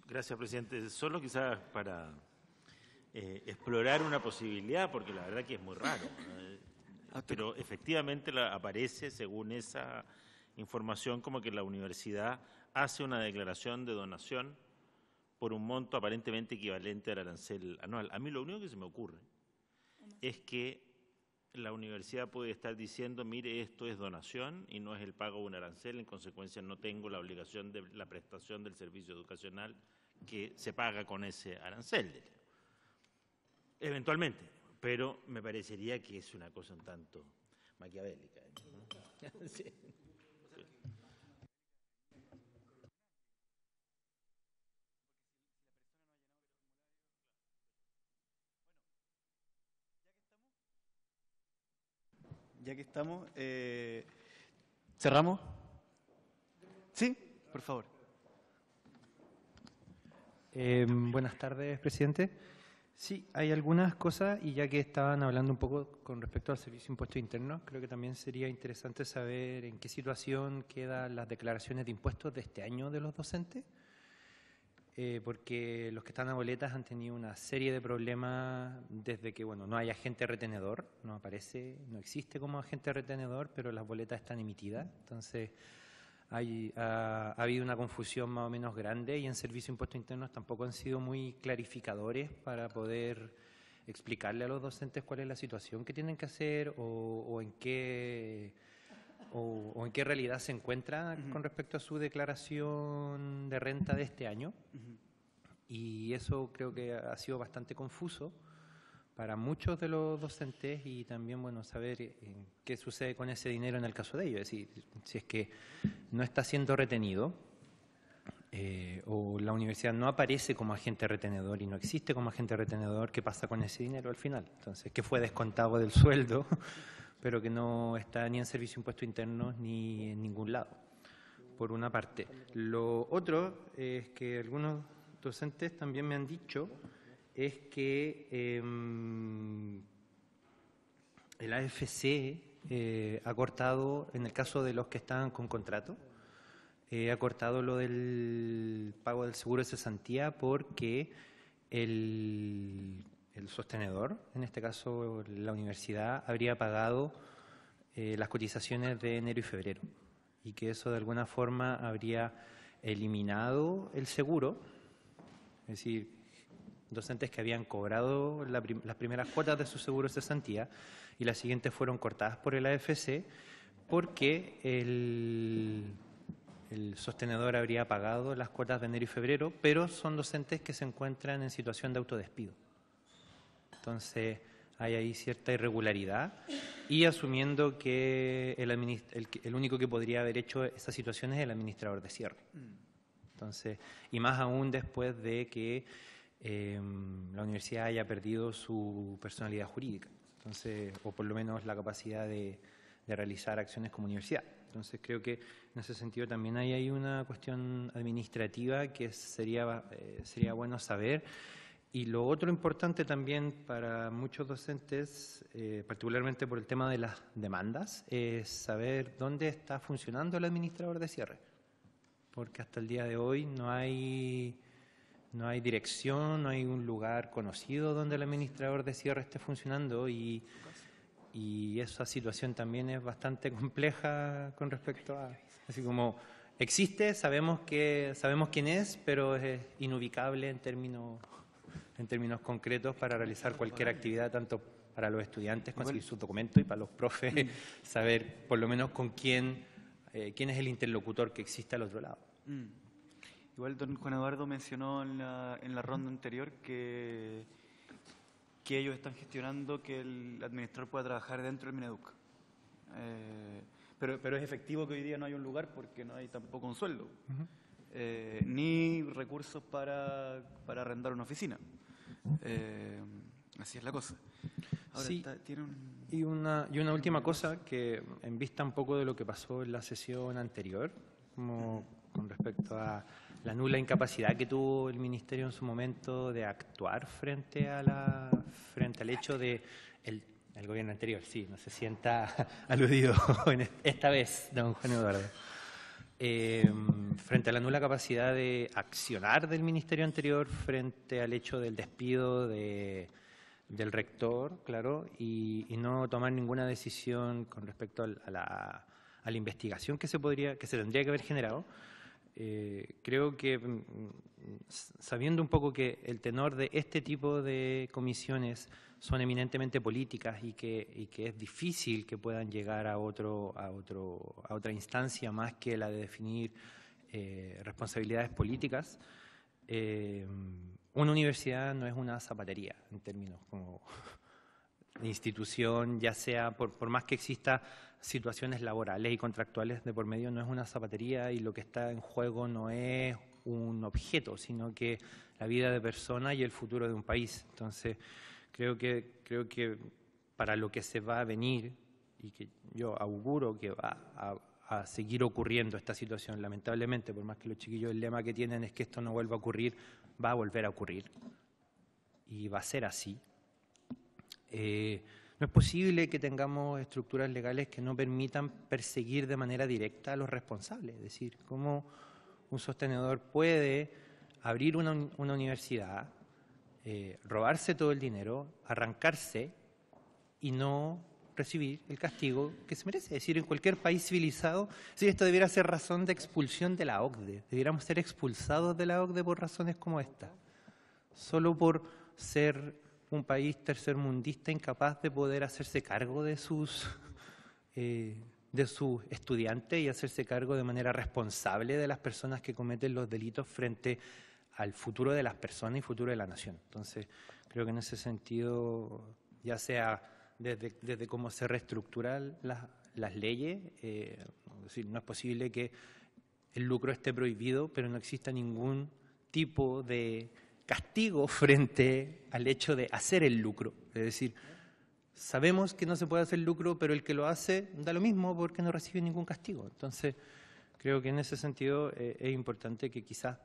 gracias, presidente. Solo quizás para explorar una posibilidad, porque la verdad que es muy raro. Pero efectivamente aparece, según esa información, como que la universidad hace una declaración de donación por un monto aparentemente equivalente al arancel anual. A mí lo único que se me ocurre es que la universidad puede estar diciendo, mire, esto es donación y no es el pago de un arancel, en consecuencia no tengo la obligación de la prestación del servicio educacional que se paga con ese arancel. Eventualmente, pero me parecería que es una cosa un tanto... maquiavélica. Sí. Ya que estamos, ¿cerramos? Sí, por favor. Buenas tardes, presidente. Sí, hay algunas cosas, y ya que estaban hablando un poco con respecto al Servicio de Impuestos Internos, creo que también sería interesante saber en qué situación quedan las declaraciones de impuestos de este año de los docentes, porque los que están a boletas han tenido una serie de problemas desde que, bueno, no hay agente retenedor, no aparece, no existe como agente retenedor, pero las boletas están emitidas, entonces ha habido una confusión más o menos grande, y en Servicio de Impuestos Internos tampoco han sido muy clarificadores para poder explicarle a los docentes cuál es la situación que tienen que hacer o en qué realidad se encuentra con respecto a su declaración de renta de este año. Y eso creo que ha sido bastante confuso para muchos de los docentes, y también, bueno, saber qué sucede con ese dinero en el caso de ellos. Es decir, si es que no está siendo retenido o la universidad no aparece como agente retenedor y no existe como agente retenedor, ¿qué pasa con ese dinero al final? Entonces, ¿qué fue descontado del sueldo, pero que no está ni en Servicio de Impuestos Internos ni en ningún lado? Por una parte. Lo otro es que algunos docentes también me han dicho es que el AFC ha cortado, en el caso de los que están con contrato, ha cortado lo del pago del seguro de cesantía porque el sostenedor, en este caso la universidad, habría pagado las cotizaciones de enero y febrero, y que eso de alguna forma habría eliminado el seguro, es decir, docentes que habían cobrado las primeras cuotas de su seguro de cesantía y las siguientes fueron cortadas por el AFC porque el sostenedor habría pagado las cuotas de enero y febrero, pero son docentes que se encuentran en situación de autodespido. Entonces, hay ahí cierta irregularidad, y asumiendo que el único que podría haber hecho esa situación es el administrador de cierre. Entonces, y más aún después de que la universidad haya perdido su personalidad jurídica, entonces, o por lo menos la capacidad de realizar acciones como universidad. Entonces, creo que en ese sentido también hay ahí una cuestión administrativa que sería bueno saber. Y lo otro importante también para muchos docentes, particularmente por el tema de las demandas, es saber dónde está funcionando el administrador de cierre, porque hasta el día de hoy no hay dirección, no hay un lugar conocido donde el administrador de cierre esté funcionando, y esa situación también es bastante compleja con respecto a, así como existe, sabemos quién es, pero es inubicable en términos concretos para realizar cualquier actividad, tanto para los estudiantes conseguir sus documentos y para los profes saber por lo menos con quién es el interlocutor que existe al otro lado. Igual don Juan Eduardo mencionó en la ronda anterior que ellos están gestionando que el administrador pueda trabajar dentro del Mineduc. Pero es efectivo que hoy día no hay un lugar porque no hay tampoco un sueldo, ni recursos para arrendar una oficina. Así es la cosa. Ahora sí, y una última cosa, que en vista un poco de lo que pasó en la sesión anterior, como con respecto a la nula incapacidad que tuvo el Ministerio en su momento de actuar frente al hecho de el gobierno anterior, sí, no se sienta aludido esta vez, don Juan Eduardo. Frente a la nula capacidad de accionar del ministerio anterior frente al hecho del despido del rector, claro, y no tomar ninguna decisión con respecto a la investigación que se tendría que haber generado. Creo que, sabiendo un poco que el tenor de este tipo de comisiones son eminentemente políticas y que es difícil que puedan llegar a otra instancia más que la de definir responsabilidades políticas, una universidad no es una zapatería en términos como institución, ya sea por más que exista situaciones laborales y contractuales de por medio, no es una zapatería y lo que está en juego no es un objeto, sino que la vida de personas y el futuro de un país. Entonces, creo que para lo que se va a venir, y que yo auguro que va a seguir ocurriendo esta situación, lamentablemente, por más que los chiquillos el lema que tienen es que esto no vuelva a ocurrir, va a volver a ocurrir. Y va a ser así. No es posible que tengamos estructuras legales que no permitan perseguir de manera directa a los responsables. Es decir, cómo un sostenedor puede abrir una universidad, robarse todo el dinero, arrancarse y no recibir el castigo que se merece. Es decir, en cualquier país civilizado, esto debiera ser razón de expulsión de la OCDE. Debiéramos ser expulsados de la OCDE por razones como esta. Solo por ser un país tercermundista incapaz de poder hacerse cargo de sus estudiantes y hacerse cargo de manera responsable de las personas que cometen los delitos frente al futuro de las personas y futuro de la nación. Entonces, creo que en ese sentido, ya sea desde cómo se reestructuran las leyes, es decir, no es posible que el lucro esté prohibido, pero no exista ningún tipo de castigo frente al hecho de hacer el lucro. Es decir, sabemos que no se puede hacer lucro, pero el que lo hace da lo mismo porque no recibe ningún castigo. Entonces, creo que en ese sentido es importante que quizás,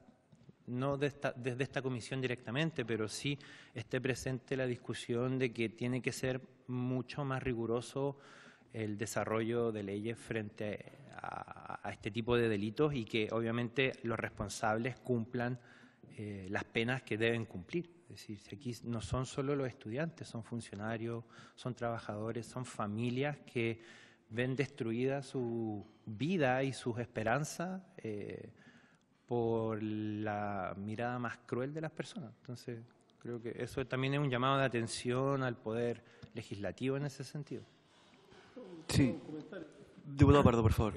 no desde esta comisión directamente, pero sí esté presente la discusión de que tiene que ser mucho más riguroso el desarrollo de leyes frente a este tipo de delitos y que obviamente los responsables cumplan las penas que deben cumplir. Es decir, si aquí no son solo los estudiantes, son funcionarios, son trabajadores, son familias que ven destruida su vida y sus esperanzas por la mirada más cruel de las personas. Entonces, creo que eso también es un llamado de atención al poder legislativo en ese sentido. Sí. Diputado Pardo, por favor.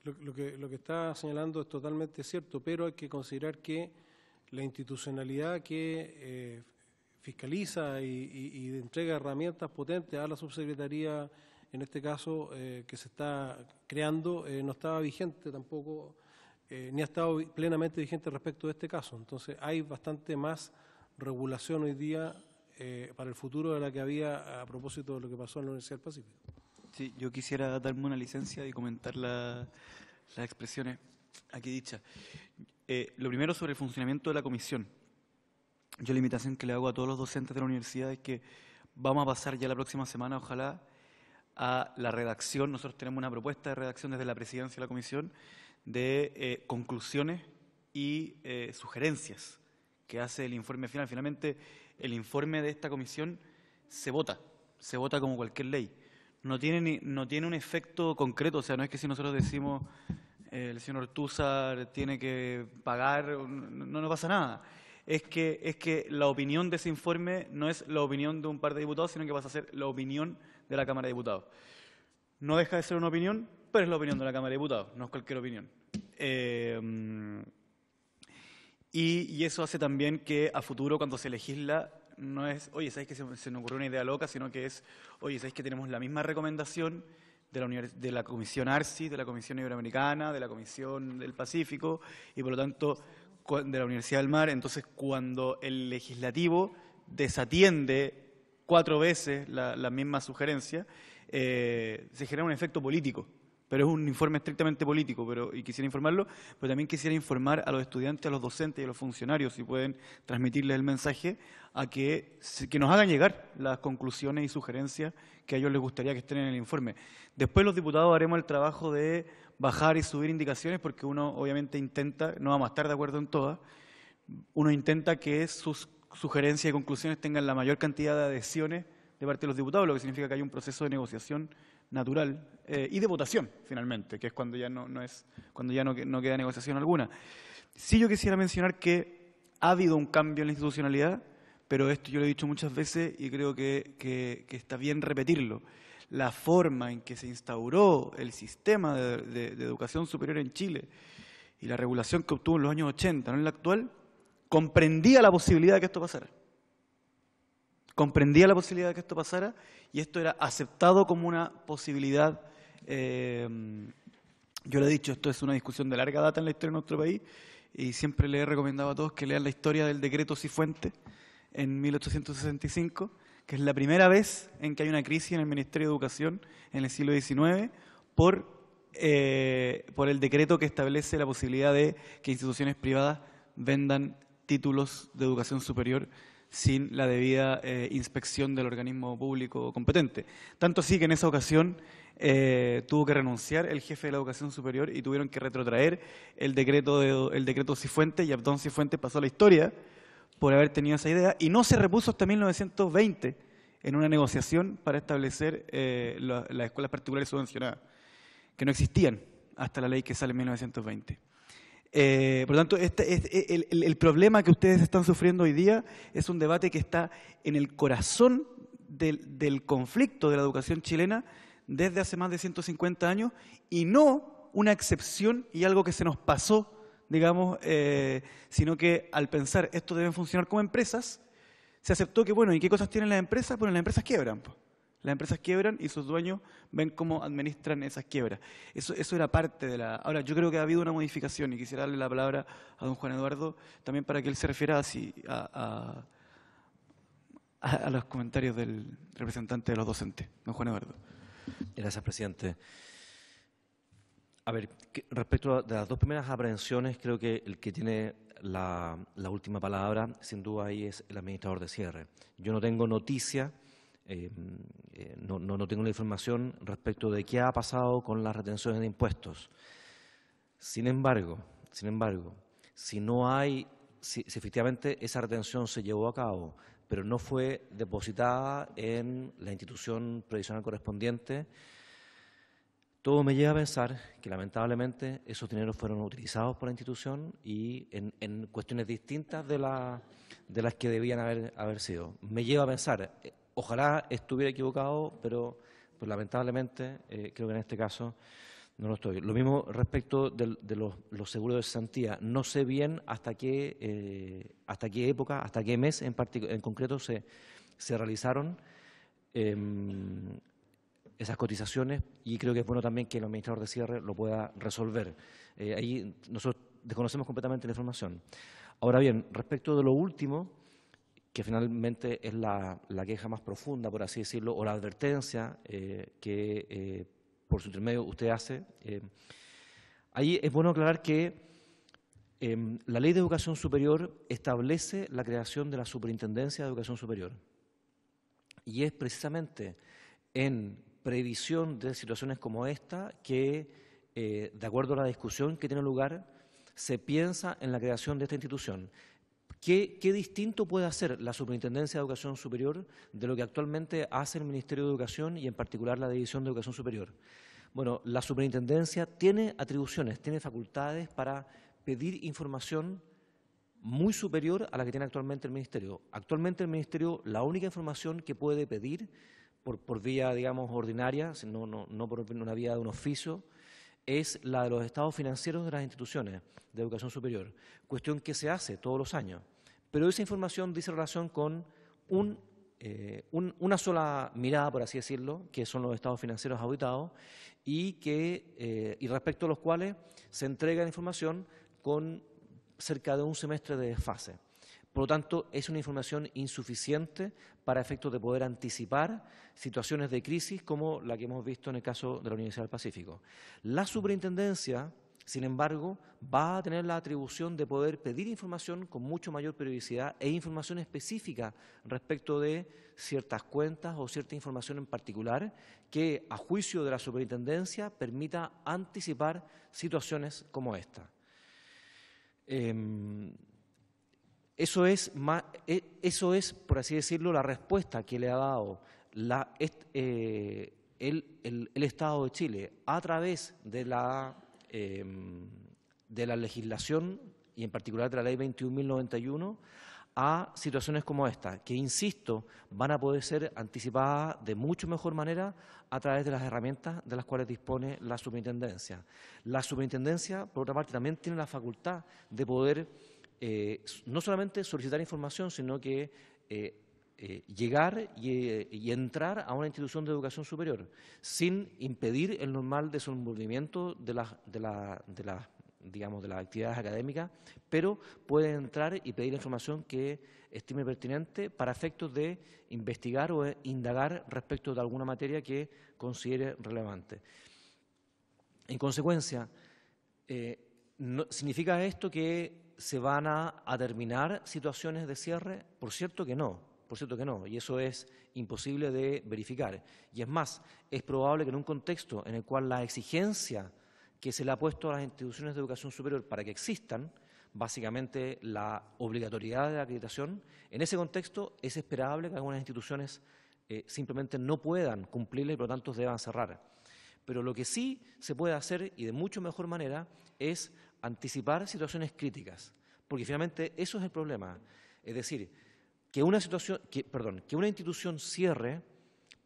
Lo que está señalando es totalmente cierto, pero hay que considerar que la institucionalidad que fiscaliza y entrega herramientas potentes a la subsecretaría, en este caso, que se está creando, no estaba vigente tampoco, ni ha estado plenamente vigente respecto de este caso. Entonces, hay bastante más regulación hoy día para el futuro de la que había a propósito de lo que pasó en la Universidad del Pacífico. Sí, yo quisiera darme una licencia y comentar las expresiones aquí dichas. Lo primero sobre el funcionamiento de la comisión. Yo la invitación que le hago a todos los docentes de la universidad es que vamos a pasar ya la próxima semana, ojalá, a la redacción. Nosotros tenemos una propuesta de redacción desde la presidencia de la comisión de conclusiones y sugerencias que hace el informe final. Finalmente, el informe de esta comisión se vota como cualquier ley. No tiene un efecto concreto, o sea, no es que si nosotros decimos el señor Ortúzar tiene que pagar, no pasa nada. Es que la opinión de ese informe no es la opinión de un par de diputados, sino que pasa a ser la opinión de la Cámara de Diputados. No deja de ser una opinión, pero es la opinión de la Cámara de Diputados, no es cualquier opinión. Y eso hace también que a futuro, cuando se legisla, no es, oye, ¿sabéis que se me ocurrió una idea loca? Sino que es, oye, ¿sabéis que tenemos la misma recomendación de la Comisión ARCI, de la Comisión Iberoamericana, de la Comisión del Pacífico y, por lo tanto, de la Universidad del Mar? Entonces, cuando el legislativo desatiende 4 veces la misma sugerencia, se genera un efecto político. Pero es un informe estrictamente político, y quisiera informarlo, pero también quisiera informar a los estudiantes, a los docentes y a los funcionarios, si pueden transmitirles el mensaje, a que nos hagan llegar las conclusiones y sugerencias que a ellos les gustaría que estén en el informe. Después los diputados haremos el trabajo de bajar y subir indicaciones, porque uno obviamente intenta, no vamos a estar de acuerdo en todas, uno intenta que sus sugerencias y conclusiones tengan la mayor cantidad de adhesiones de parte de los diputados, lo que significa que hay un proceso de negociación natural y de votación, finalmente, que es cuando ya no queda negociación alguna. Sí, yo quisiera mencionar que ha habido un cambio en la institucionalidad, pero esto yo lo he dicho muchas veces y creo que está bien repetirlo. La forma en que se instauró el sistema de educación superior en Chile y la regulación que obtuvo en los años 80, no en la actual, comprendía la posibilidad de que esto pasara. comprendía la posibilidad de que esto pasara y esto era aceptado como una posibilidad. Yo le he dicho, esto es una discusión de larga data en la historia de nuestro país y siempre le he recomendado a todos que lean la historia del decreto Cifuentes en 1865, que es la primera vez en que hay una crisis en el Ministerio de Educación en el siglo XIX por el decreto que establece la posibilidad de que instituciones privadas vendan títulos de educación superior sin la debida inspección del organismo público competente. Tanto así que en esa ocasión tuvo que renunciar el jefe de la educación superior y tuvieron que retrotraer el decreto Cifuentes, y Abdón Cifuentes pasó a la historia por haber tenido esa idea y no se repuso hasta 1920 en una negociación para establecer las escuelas particulares subvencionadas, que no existían hasta la ley que sale en 1920. Por lo tanto, el problema que ustedes están sufriendo hoy día es un debate que está en el corazón del conflicto de la educación chilena desde hace más de 150 años y no una excepción y algo que se nos pasó, digamos, sino que al pensar esto deben funcionar como empresas, se aceptó que, bueno, ¿y qué cosas tienen las empresas? Bueno, las empresas quiebran, pues. Las empresas quiebran y sus dueños ven cómo administran esas quiebras. Eso era parte de la... Ahora, yo creo que ha habido una modificación y quisiera darle la palabra a don Juan Eduardo también para que él se refiera a los comentarios del representante de los docentes. Don Juan Eduardo. Gracias, presidente. A ver, respecto de las dos primeras aprehensiones, creo que el que tiene la última palabra, sin duda, ahí es el administrador de cierre. Yo no tengo noticia... no tengo la información respecto de qué ha pasado con las retenciones de impuestos. Sin embargo, si efectivamente esa retención se llevó a cabo, pero no fue depositada en la institución previsional correspondiente, todo me lleva a pensar que lamentablemente esos dineros fueron utilizados por la institución y en cuestiones distintas de las que debían haber sido. Me lleva a pensar... Ojalá estuviera equivocado, pero pues, lamentablemente creo que en este caso no lo estoy. Lo mismo respecto de los seguros de cesantía. No sé bien hasta qué época, hasta qué mes en concreto se realizaron esas cotizaciones y creo que es bueno también que el administrador de cierre lo pueda resolver. Ahí nosotros desconocemos completamente la información. Ahora bien, respecto de lo último, que finalmente es la queja más profunda, por así decirlo, o la advertencia que por su intermedio usted hace. Ahí es bueno aclarar que la Ley de Educación Superior establece la creación de la Superintendencia de Educación Superior. Y es precisamente en previsión de situaciones como esta que, de acuerdo a la discusión que tiene lugar, se piensa en la creación de esta institución. ¿Qué distinto puede hacer la Superintendencia de Educación Superior de lo que actualmente hace el Ministerio de Educación y en particular la División de Educación Superior? Bueno, la Superintendencia tiene atribuciones, tiene facultades para pedir información muy superior a la que tiene actualmente el Ministerio. Actualmente el Ministerio, la única información que puede pedir por vía, digamos, ordinaria, no por una vía de un oficio, es la de los estados financieros de las instituciones de educación superior, cuestión que se hace todos los años. Pero esa información dice relación con una sola mirada, por así decirlo, que son los estados financieros auditados y respecto a los cuales se entrega la información con cerca de un semestre de desfase. Por lo tanto, es una información insuficiente para efectos de poder anticipar situaciones de crisis como la que hemos visto en el caso de la Universidad del Pacífico. La superintendencia, sin embargo, va a tener la atribución de poder pedir información con mucho mayor periodicidad e información específica respecto de ciertas cuentas o cierta información en particular que, a juicio de la superintendencia, permita anticipar situaciones como esta. Eso es, por así decirlo, la respuesta que le ha dado el Estado de Chile a través de la legislación y en particular de la Ley 21.091 a situaciones como esta, que, insisto, van a poder ser anticipadas de mucho mejor manera a través de las herramientas de las cuales dispone la superintendencia. La superintendencia, por otra parte, también tiene la facultad de poder no solamente solicitar información, sino que llegar y entrar a una institución de educación superior sin impedir el normal desenvolvimiento de las actividades académicas, pero puede entrar y pedir información que estime pertinente para efectos de investigar o indagar respecto de alguna materia que considere relevante. En consecuencia, ¿significa esto que se van a terminar situaciones de cierre? Por cierto que no. Por cierto que no, y eso es imposible de verificar. Y es más, es probable que en un contexto en el cual la exigencia que se le ha puesto a las instituciones de educación superior para que existan, básicamente la obligatoriedad de la acreditación, en ese contexto es esperable que algunas instituciones simplemente no puedan cumplirla y por lo tanto deban cerrar. Pero lo que sí se puede hacer, y de mucho mejor manera, es anticipar situaciones críticas, porque finalmente eso es el problema. Es decir, que una institución cierre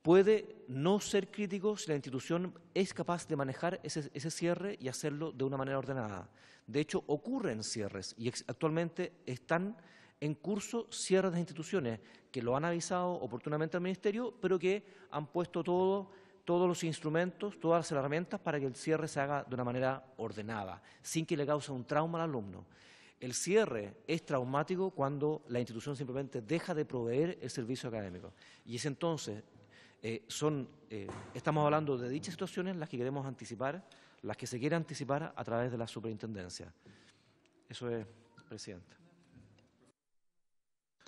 puede no ser crítico si la institución es capaz de manejar ese cierre y hacerlo de una manera ordenada. De hecho, ocurren cierres y actualmente están en curso cierres de instituciones que lo han avisado oportunamente al Ministerio, pero que han puesto todos los instrumentos, todas las herramientas para que el cierre se haga de una manera ordenada, sin que le cause un trauma al alumno. El cierre es traumático cuando la institución simplemente deja de proveer el servicio académico. Y es entonces, estamos hablando de dichas situaciones las que queremos anticipar, las que se quiere anticipar a través de la superintendencia. Eso es, presidente.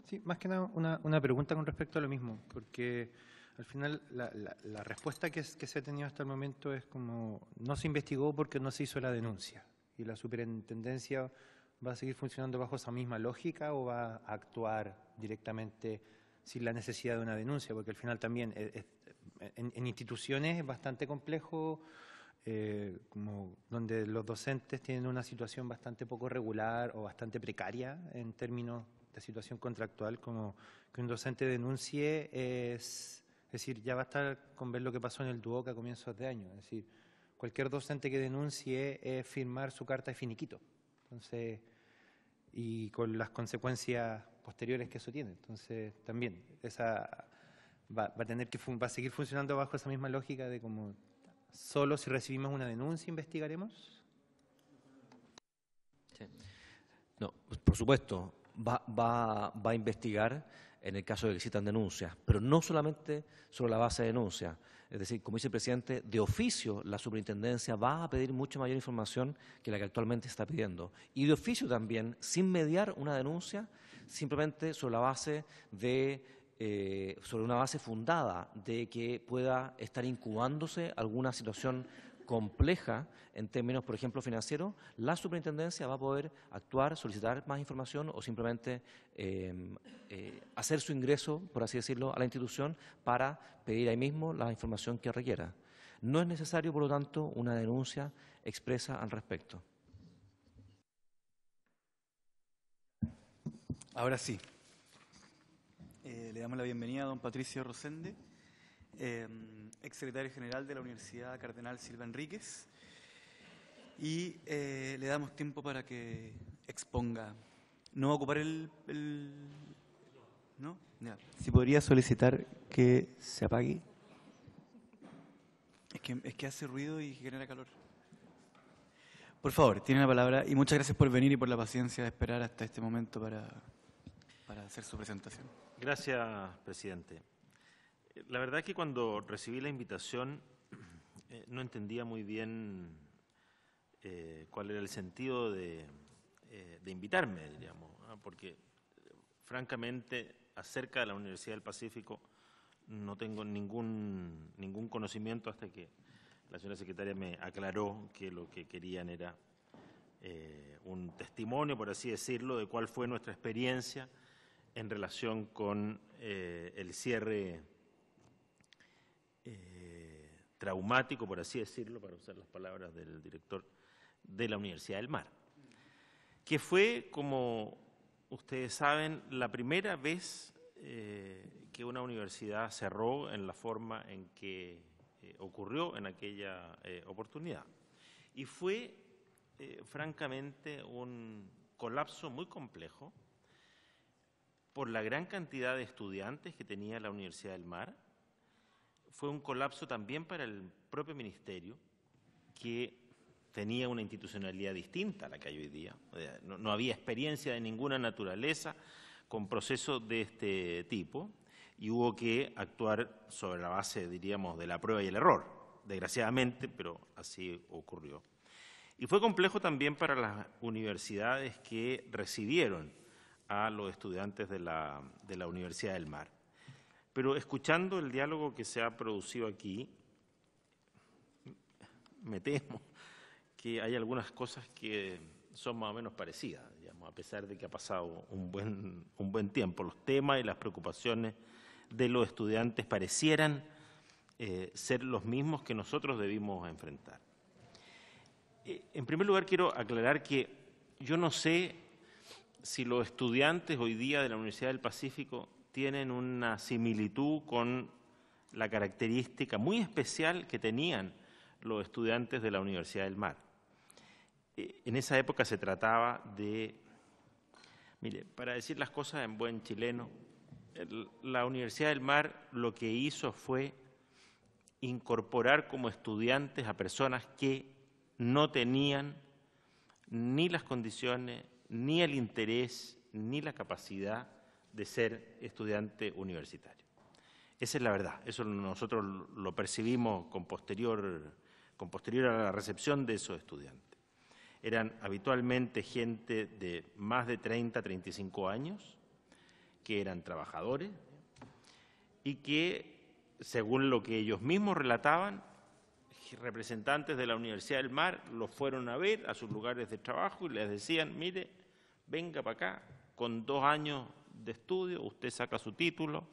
Sí, más que nada una pregunta con respecto a lo mismo, porque al final la respuesta que se ha tenido hasta el momento es como no se investigó porque no se hizo la denuncia y la superintendencia ¿va a seguir funcionando bajo esa misma lógica o va a actuar directamente sin la necesidad de una denuncia? Porque al final también en instituciones es bastante complejo, como donde los docentes tienen una situación bastante poco regular o bastante precaria en términos de situación contractual, como que un docente denuncie es decir, ya basta con ver lo que pasó en el Duoc a comienzos de año. Es decir, cualquier docente que denuncie es firmar su carta de finiquito. Entonces, y con las consecuencias posteriores que eso tiene. Entonces, también, esa va a seguir funcionando bajo esa misma lógica de como solo si recibimos una denuncia investigaremos. Sí. No, por supuesto, va a investigar en el caso de que existan denuncias, pero no solamente sobre la base de denuncias. Es decir, como dice el presidente, de oficio la superintendencia va a pedir mucha mayor información que la que actualmente está pidiendo. Y de oficio también, sin mediar una denuncia, simplemente sobre la base sobre una base fundada de que pueda estar incubándose alguna situación compleja en términos, por ejemplo, financieros, la superintendencia va a poder actuar, solicitar más información o simplemente hacer su ingreso, por así decirlo, a la institución para pedir ahí mismo la información que requiera. No es necesario, por lo tanto, una denuncia expresa al respecto. Ahora sí. Le damos la bienvenida a don Patricio Rosende, exsecretario general de la Universidad Cardenal Silva Enríquez, y le damos tiempo para que exponga. ¿No va a ocupar ¿no? Ya. Si podría solicitar que se apague. Es que hace ruido y genera calor. Por favor, tiene la palabra, y muchas gracias por venir y por la paciencia de esperar hasta este momento para hacer su presentación. Gracias, presidente. La verdad es que cuando recibí la invitación no entendía muy bien cuál era el sentido de invitarme, diríamos, ¿no? Porque francamente acerca de la Universidad del Pacífico no tengo ningún conocimiento hasta que la señora secretaria me aclaró que lo que querían era un testimonio, por así decirlo, de cuál fue nuestra experiencia en relación con el cierre traumático, por así decirlo, para usar las palabras del director de la Universidad del Mar, que fue, como ustedes saben, la primera vez que una universidad cerró en la forma en que ocurrió en aquella oportunidad. Y fue, francamente, un colapso muy complejo, por la gran cantidad de estudiantes que tenía la Universidad del Mar. Fue un colapso también para el propio ministerio, que tenía una institucionalidad distinta a la que hay hoy día. No había experiencia de ninguna naturaleza con procesos de este tipo y hubo que actuar sobre la base, diríamos, de la prueba y el error, desgraciadamente, pero así ocurrió. Y fue complejo también para las universidades que recibieron a los estudiantes de la Universidad del Mar. Pero escuchando el diálogo que se ha producido aquí, me temo que hay algunas cosas que son más o menos parecidas, digamos, a pesar de que ha pasado un buen tiempo. Los temas y las preocupaciones de los estudiantes parecieran ser los mismos que nosotros debimos enfrentar. En primer lugar, quiero aclarar que yo no sé si los estudiantes hoy día de la Universidad del Pacífico tienen una similitud con la característica muy especial que tenían los estudiantes de la Universidad del Mar. En esa época se trataba de, mire, para decir las cosas en buen chileno, la Universidad del Mar lo que hizo fue incorporar como estudiantes a personas que no tenían ni las condiciones, ni el interés, ni la capacidad de ser estudiante universitario. Esa es la verdad, eso nosotros lo percibimos con posterior a la recepción de esos estudiantes. Eran habitualmente gente de más de 30, 35 años, que eran trabajadores y que, según lo que ellos mismos relataban, representantes de la Universidad del Mar los fueron a ver a sus lugares de trabajo y les decían, mire, venga para acá, con 2 años de estudio, usted saca su título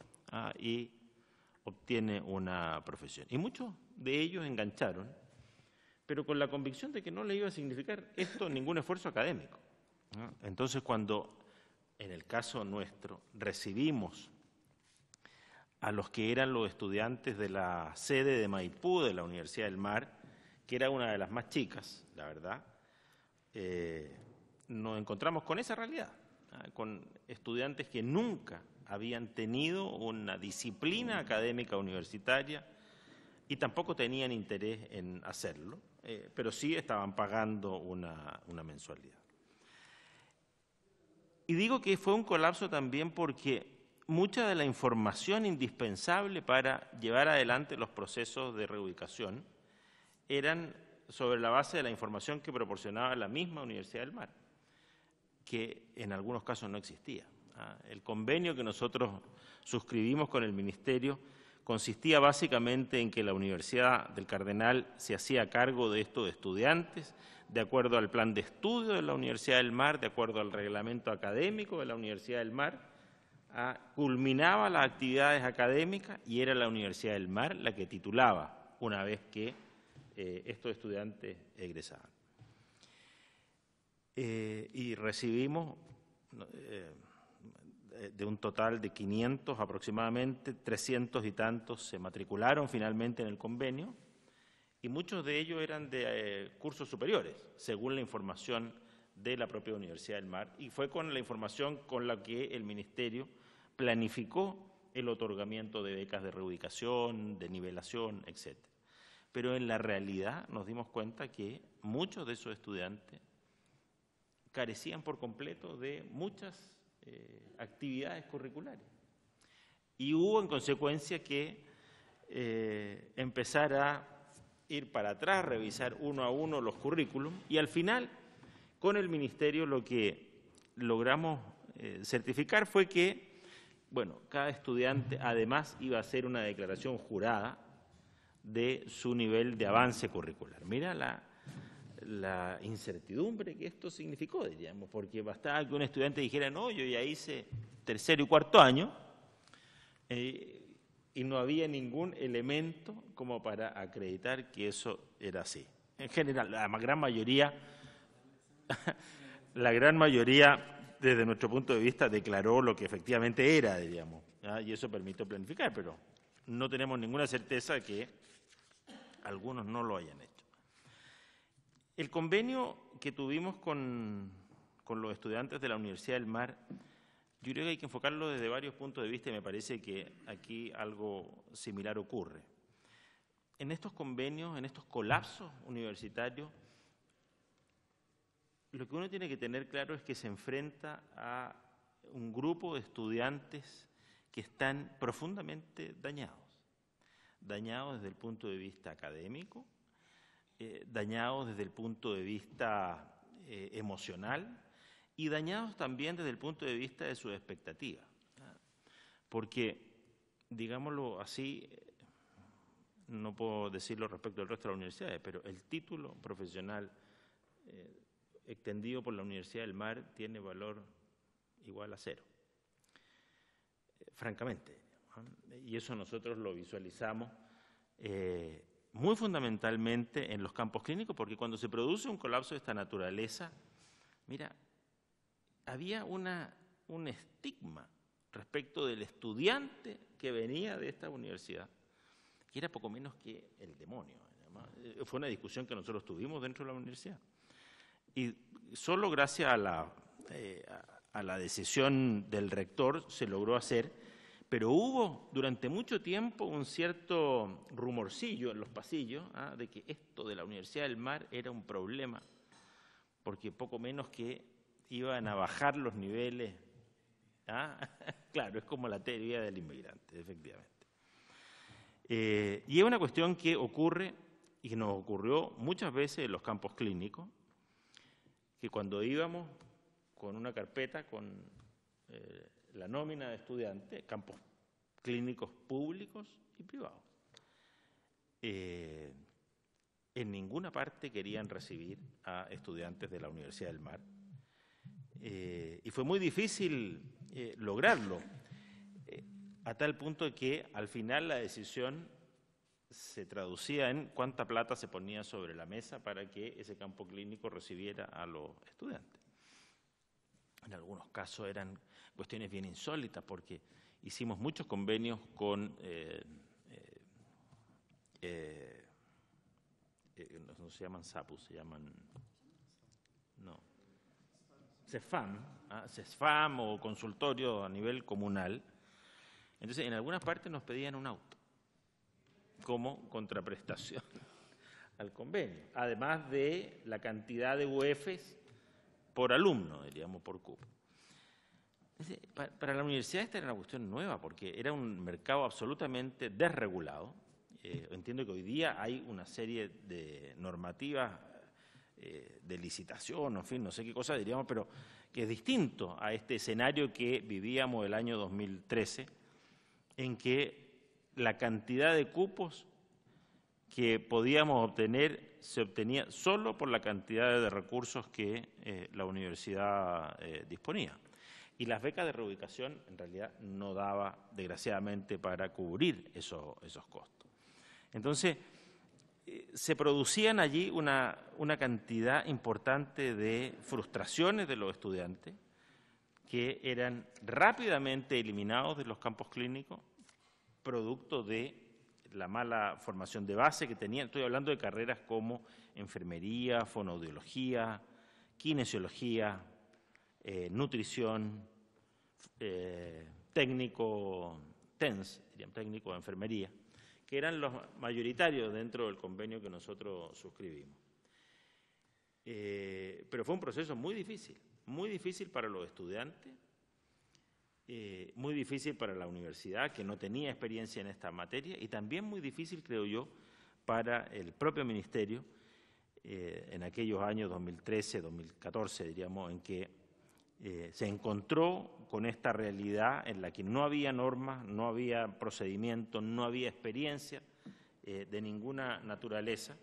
y obtiene una profesión. Y muchos de ellos engancharon, pero con la convicción de que no le iba a significar esto ningún esfuerzo académico. Entonces, cuando, en el caso nuestro, recibimos a los que eran los estudiantes de la sede de Maipú de la Universidad del Mar, que era una de las más chicas, la verdad, nos encontramos con esa realidad, con estudiantes que nunca habían tenido una disciplina académica universitaria y tampoco tenían interés en hacerlo, pero sí estaban pagando una mensualidad. Y digo que fue un colapso también porque mucha de la información indispensable para llevar adelante los procesos de reubicación eran sobre la base de la información que proporcionaba la misma Universidad del Mar, que en algunos casos no existía. El convenio que nosotros suscribimos con el Ministerio consistía básicamente en que la Universidad del Cardenal se hacía cargo de estos estudiantes de acuerdo al plan de estudio de la Universidad del Mar, de acuerdo al reglamento académico de la Universidad del Mar, culminaba las actividades académicas y era la Universidad del Mar la que titulaba una vez que estos estudiantes egresaban. Y recibimos de un total de 500 aproximadamente, 300 y tantos se matricularon finalmente en el convenio y muchos de ellos eran de cursos superiores, según la información de la propia Universidad del Mar, y fue con la información con la que el Ministerio planificó el otorgamiento de becas de reubicación, de nivelación, etc. Pero en la realidad nos dimos cuenta que muchos de esos estudiantes carecían por completo de muchas actividades curriculares. Y hubo en consecuencia que empezar a ir para atrás, revisar uno a uno los currículum y al final con el Ministerio lo que logramos certificar fue que, bueno, cada estudiante además iba a hacer una declaración jurada de su nivel de avance curricular. Mira la incertidumbre que esto significó, diríamos, porque bastaba que un estudiante dijera, no, yo ya hice 3er y 4º año, y no había ningún elemento como para acreditar que eso era así. En general, la gran mayoría, desde nuestro punto de vista, declaró lo que efectivamente era, diríamos, y eso permitió planificar, pero no tenemos ninguna certeza de que algunos no lo hayan hecho. El convenio que tuvimos con los estudiantes de la Universidad del Mar Yo creo que hay que enfocarlo desde varios puntos de vista y me parece que aquí algo similar ocurre. En estos convenios, en estos colapsos universitarios, lo que uno tiene que tener claro es que se enfrenta a un grupo de estudiantes que están profundamente dañados. Dañados desde el punto de vista académico, dañados desde el punto de vista emocional y dañados también desde el punto de vista de sus expectativas. Porque, digámoslo así, no puedo decirlo respecto al resto de las universidades, pero el título profesional extendido por la Universidad del Mar tiene valor igual a 0. Francamente. Y eso nosotros lo visualizamos muy fundamentalmente en los campos clínicos, porque cuando se produce un colapso de esta naturaleza, mira, había un estigma respecto del estudiante que venía de esta universidad, que era poco menos que el demonio. Fue una discusión que nosotros tuvimos dentro de la universidad. Y solo gracias a la decisión del rector se logró hacer. Pero hubo durante mucho tiempo un cierto rumorcillo en los pasillos de que esto de la Universidad del Mar era un problema, porque poco menos que iban a bajar los niveles. Claro, es como la teoría del inmigrante, efectivamente. Y es una cuestión que ocurre y que nos ocurrió muchas veces en los campos clínicos, que cuando íbamos con una carpeta con la nómina de estudiantes, campos clínicos públicos y privados. En ninguna parte querían recibir a estudiantes de la Universidad del Mar. Y fue muy difícil lograrlo, a tal punto que al final la decisión se traducía en cuánta plata se ponía sobre la mesa para que ese campo clínico recibiera a los estudiantes. En algunos casos eran cuestiones bien insólitas, porque hicimos muchos convenios con no se llaman SAPU, se llaman CESFAM o consultorio a nivel comunal. Entonces, en algunas partes nos pedían un auto como contraprestación al convenio, además de la cantidad de UFs por alumno, diríamos, por cupo. Para la universidad esta era una cuestión nueva, porque era un mercado absolutamente desregulado. Entiendo que hoy día hay una serie de normativas de licitación, en fin, no sé qué cosa diríamos, pero que es distinto a este escenario que vivíamos el año 2013, en que la cantidad de cupos que podíamos obtener se obtenía solo por la cantidad de recursos que la universidad disponía. Y las becas de reubicación en realidad no daba, desgraciadamente, para cubrir esos costos. Entonces, se producían allí una cantidad importante de frustraciones de los estudiantes que eran rápidamente eliminados de los campos clínicos, producto de la mala formación de base que tenían. Estoy hablando de carreras como enfermería, fonoaudiología, kinesiología, nutrición, técnico TENS, técnico de enfermería, que eran los mayoritarios dentro del convenio que nosotros suscribimos. Pero fue un proceso muy difícil para los estudiantes, muy difícil para la universidad, que no tenía experiencia en esta materia, y también muy difícil, creo yo, para el propio ministerio, en aquellos años 2013, 2014, diríamos, en que se encontró con esta realidad en la que no había normas, no había procedimientos, no había experiencia de ninguna naturaleza,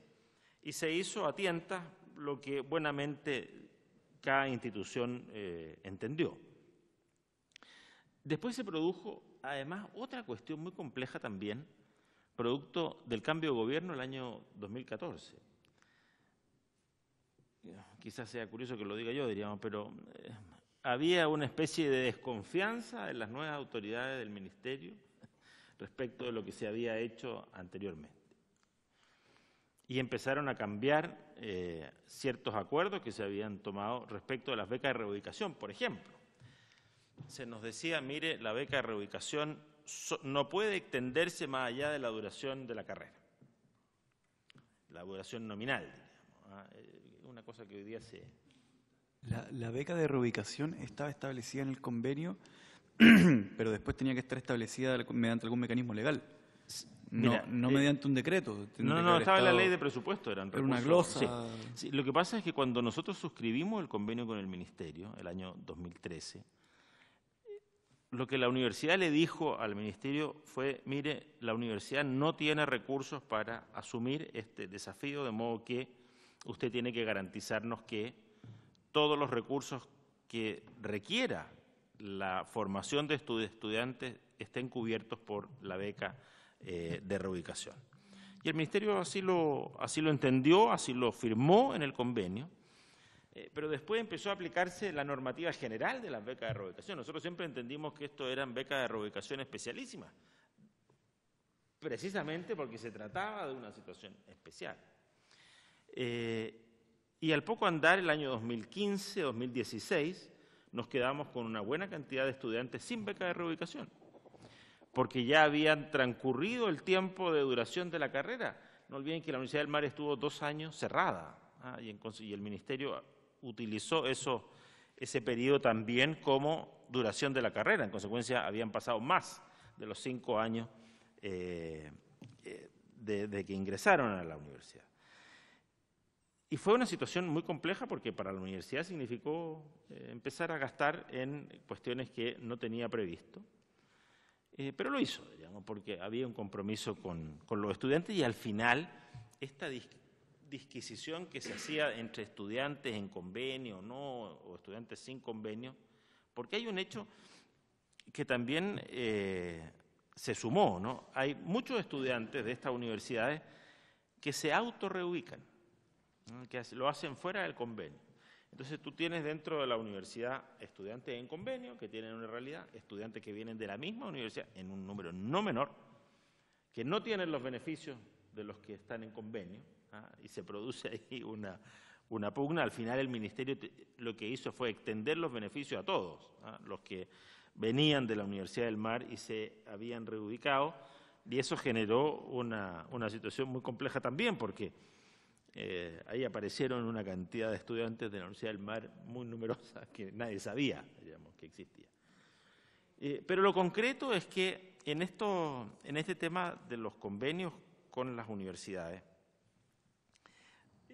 y se hizo a tientas lo que buenamente cada institución entendió. Después se produjo, además, otra cuestión muy compleja también, producto del cambio de gobierno el año 2014. Quizás sea curioso que lo diga yo, diríamos, pero había una especie de desconfianza en las nuevas autoridades del ministerio respecto de lo que se había hecho anteriormente. Y empezaron a cambiar ciertos acuerdos que se habían tomado respecto de las becas de reubicación, por ejemplo. se nos decía, mire, la beca de reubicación no puede extenderse más allá de la duración de la carrera, la duración nominal, digamos, una cosa que hoy día se... La beca de reubicación estaba establecida en el convenio, pero después tenía que estar establecida mediante algún mecanismo legal. No mediante un decreto. No, estaba en la ley de presupuesto. Era una glosa. Sí. Lo que pasa es que cuando nosotros suscribimos el convenio con el Ministerio, el año 2013, lo que la universidad le dijo al Ministerio fue, mire, la universidad no tiene recursos para asumir este desafío, de modo que usted tiene que garantizarnos que todos los recursos que requiera la formación de estudiantes estén cubiertos por la beca de reubicación. Y el Ministerio así lo entendió, así lo firmó en el convenio, pero después empezó a aplicarse la normativa general de las becas de reubicación. Nosotros siempre entendimos que esto eran becas de reubicación especialísimas, precisamente porque se trataba de una situación especial. Y al poco andar, el año 2015, 2016, nos quedamos con una buena cantidad de estudiantes sin beca de reubicación, porque ya habían transcurrido el tiempo de duración de la carrera. No olviden que la Universidad del Mar estuvo 2 años cerrada, y el Ministerio utilizó ese periodo también como duración de la carrera. En consecuencia, habían pasado más de los 5 años de que ingresaron a la universidad. Y fue una situación muy compleja porque para la universidad significó empezar a gastar en cuestiones que no tenía previsto. Pero lo hizo, digamos, porque había un compromiso con los estudiantes, y al final esta disquisición que se hacía entre estudiantes en convenio o estudiantes sin convenio, porque hay un hecho que también se sumó, ¿no? Hay muchos estudiantes de estas universidades que se autorreubican, ¿no? Que lo hacen fuera del convenio. Entonces tú tienes dentro de la universidad estudiantes en convenio, que tienen una realidad, estudiantes que vienen de la misma universidad, en un número no menor, que no tienen los beneficios de los que están en convenio, y se produce ahí una pugna. Al final el Ministerio lo que hizo fue extender los beneficios a todos, los que venían de la Universidad del Mar y se habían reubicado, y eso generó una situación muy compleja también, porque ahí aparecieron una cantidad de estudiantes de la Universidad del Mar muy numerosa que nadie sabía, digamos, que existía. Pero lo concreto es que en este tema de los convenios con las universidades,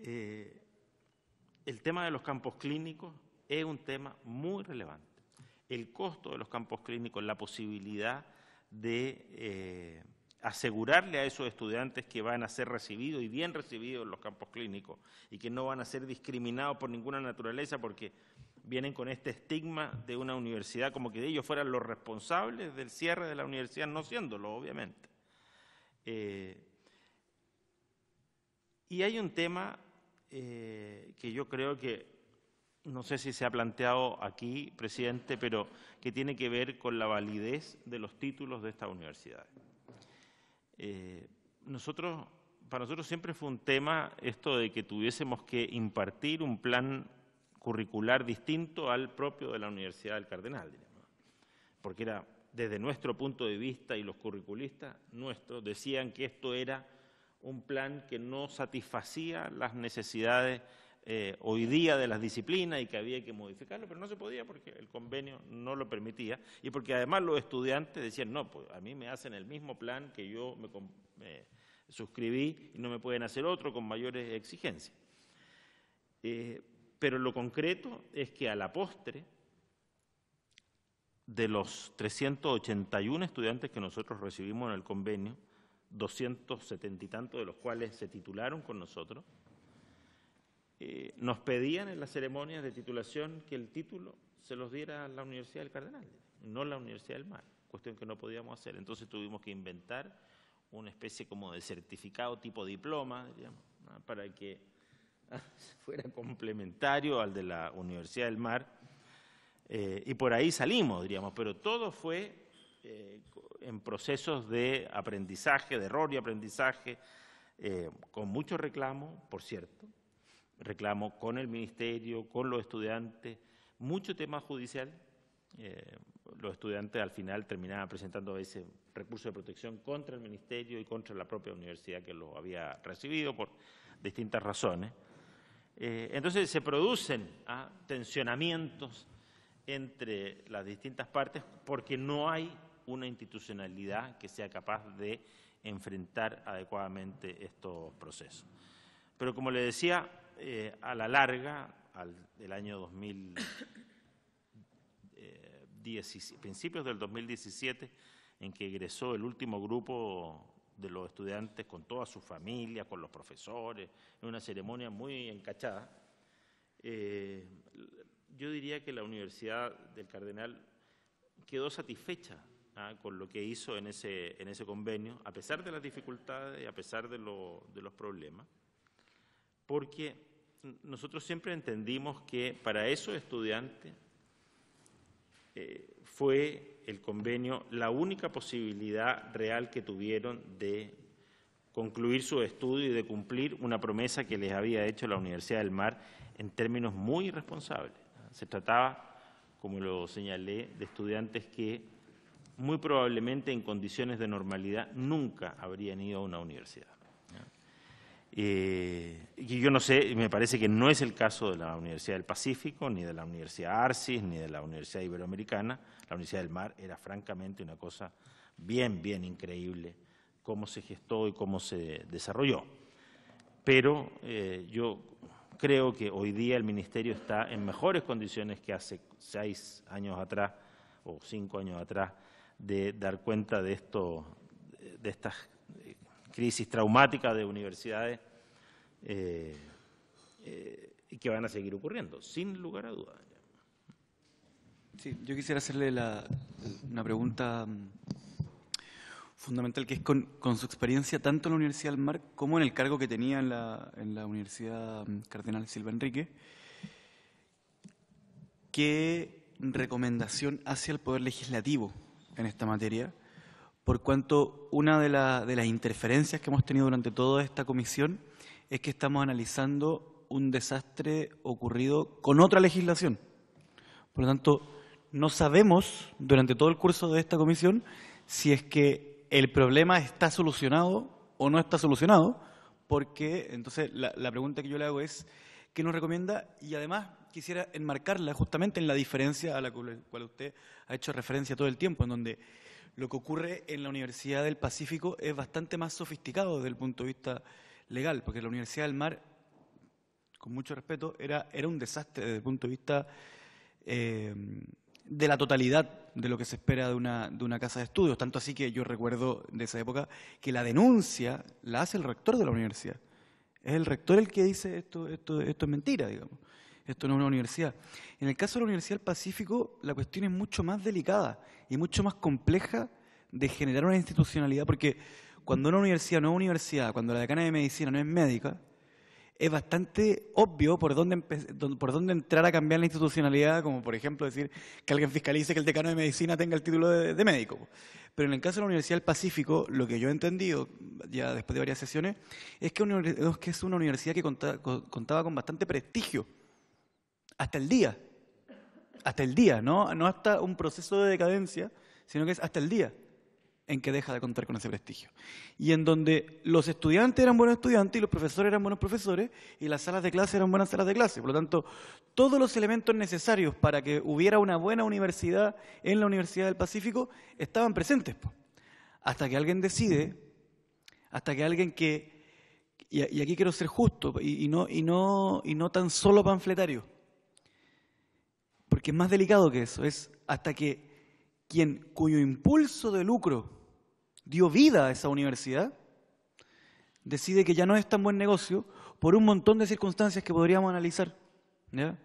el tema de los campos clínicos es un tema muy relevante. El costo de los campos clínicos, la posibilidad de asegurarle a esos estudiantes que van a ser recibidos y bien recibidos en los campos clínicos y que no van a ser discriminados por ninguna naturaleza porque vienen con este estigma de una universidad como que ellos fueran los responsables del cierre de la universidad, no siéndolo, obviamente. Y hay un tema que yo creo que, no sé si se ha planteado aquí, presidente, pero que tiene que ver con la validez de los títulos de estas universidades. Para nosotros siempre fue un tema esto de que tuviésemos que impartir un plan curricular distinto al propio de la Universidad del Cardenal, digamos, porque era desde nuestro punto de vista, y los curriculistas nuestros decían que esto era un plan que no satisfacía las necesidades hoy día de las disciplinas y que había que modificarlo, pero no se podía porque el convenio no lo permitía y porque además los estudiantes decían, no, pues a mí me hacen el mismo plan que yo me suscribí y no me pueden hacer otro con mayores exigencias. Pero lo concreto es que a la postre, de los 381 estudiantes que nosotros recibimos en el convenio, 270 y tantos de los cuales se titularon con nosotros, nos pedían en las ceremonias de titulación que el título se los diera la Universidad del Cardenal, no la Universidad del Mar, cuestión que no podíamos hacer. Entonces tuvimos que inventar una especie como de certificado tipo diploma, digamos, ¿no? Para que fuera complementario al de la Universidad del Mar, y por ahí salimos, diríamos, pero todo fue en procesos de aprendizaje, de error y aprendizaje, con mucho reclamo, por cierto, reclamo con el Ministerio, con los estudiantes, mucho tema judicial. los estudiantes al final terminaban presentando ese recurso de protección contra el ministerio y contra la propia universidad que lo había recibido por distintas razones. Entonces se producen tensionamientos entre las distintas partes porque no hay una institucionalidad que sea capaz de enfrentar adecuadamente estos procesos. Pero como le decía, a la larga, del año principios del 2017, en que egresó el último grupo de los estudiantes con toda su familia, con los profesores, en una ceremonia muy encachada, yo diría que la Universidad del Cardenal quedó satisfecha con lo que hizo en ese convenio, a pesar de las dificultades y a pesar de los problemas, porque nosotros siempre entendimos que para esos estudiantes fue el convenio la única posibilidad real que tuvieron de concluir su estudio y de cumplir una promesa que les había hecho la Universidad del Mar en términos muy irresponsables. Se trataba, como lo señalé, de estudiantes que muy probablemente en condiciones de normalidad nunca habrían ido a una universidad. Y yo no sé, me parece que no es el caso de la Universidad del Pacífico, ni de la Universidad Arcis, ni de la Universidad Iberoamericana. La Universidad del Mar era francamente una cosa bien increíble, cómo se gestó y cómo se desarrolló. Pero yo creo que hoy día el Ministerio está en mejores condiciones que hace 6 años atrás o 5 años atrás de dar cuenta de estas crisis traumáticas de universidades y que van a seguir ocurriendo, sin lugar a dudas. Sí, yo quisiera hacerle una pregunta fundamental, que es con su experiencia tanto en la Universidad del Mar como en el cargo que tenía en la Universidad Cardenal Silva Enrique. ¿Qué recomendación hace al Poder Legislativo en esta materia? Por cuanto una de las interferencias que hemos tenido durante toda esta comisión es que estamos analizando un desastre ocurrido con otra legislación. Por lo tanto, no sabemos durante todo el curso de esta comisión si es que el problema está solucionado o no está solucionado, porque entonces la pregunta que yo le hago es ¿qué nos recomienda? Y además quisiera enmarcarla justamente en la diferencia a la cual usted ha hecho referencia todo el tiempo, en donde lo que ocurre en la Universidad del Pacífico es bastante más sofisticado desde el punto de vista legal, porque la Universidad del Mar, con mucho respeto, era un desastre desde el punto de vista de la totalidad de lo que se espera de una casa de estudios. Tanto así que yo recuerdo de esa época que la denuncia la hace el rector de la universidad. Es el rector el que dice esto es mentira, digamos. Esto no es una universidad. En el caso de la Universidad del Pacífico, la cuestión es mucho más delicada y mucho más compleja de generar una institucionalidad, porque cuando una universidad no es universidad, cuando la decana de medicina no es médica, es bastante obvio por dónde entrar a cambiar la institucionalidad, como por ejemplo decir que alguien fiscalice que el decano de medicina tenga el título de médico. Pero en el caso de la Universidad del Pacífico, lo que yo he entendido, ya después de varias sesiones, es que es una universidad que contaba con bastante prestigio. Hasta el día, no hasta un proceso de decadencia, sino que es hasta el día en que deja de contar con ese prestigio. Y en donde los estudiantes eran buenos estudiantes y los profesores eran buenos profesores y las salas de clase eran buenas salas de clase. Por lo tanto, todos los elementos necesarios para que hubiera una buena universidad en la Universidad del Pacífico estaban presentes. Hasta que alguien decide, y aquí quiero ser justo y no tan solo panfletario, porque es más delicado que eso, es hasta que cuyo impulso de lucro dio vida a esa universidad, decide que ya no es tan buen negocio por un montón de circunstancias que podríamos analizar, ¿ya?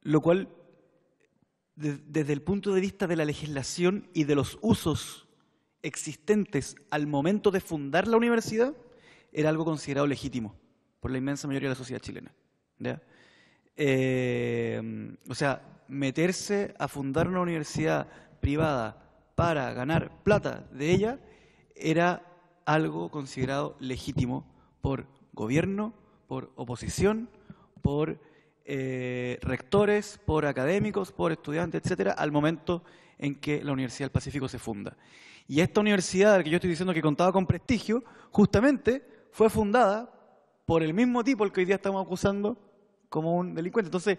Lo cual, desde el punto de vista de la legislación y de los usos existentes al momento de fundar la universidad, era algo considerado legítimo por la inmensa mayoría de la sociedad chilena, ¿ya? O sea, meterse a fundar una universidad privada para ganar plata de ella era algo considerado legítimo por gobierno, por oposición, por rectores, por académicos, por estudiantes, etcétera, al momento en que la Universidad del Pacífico se funda. Y esta universidad, que yo estoy diciendo que contaba con prestigio, justamente fue fundada por el mismo tipo al que hoy día estamos acusando como un delincuente. Entonces,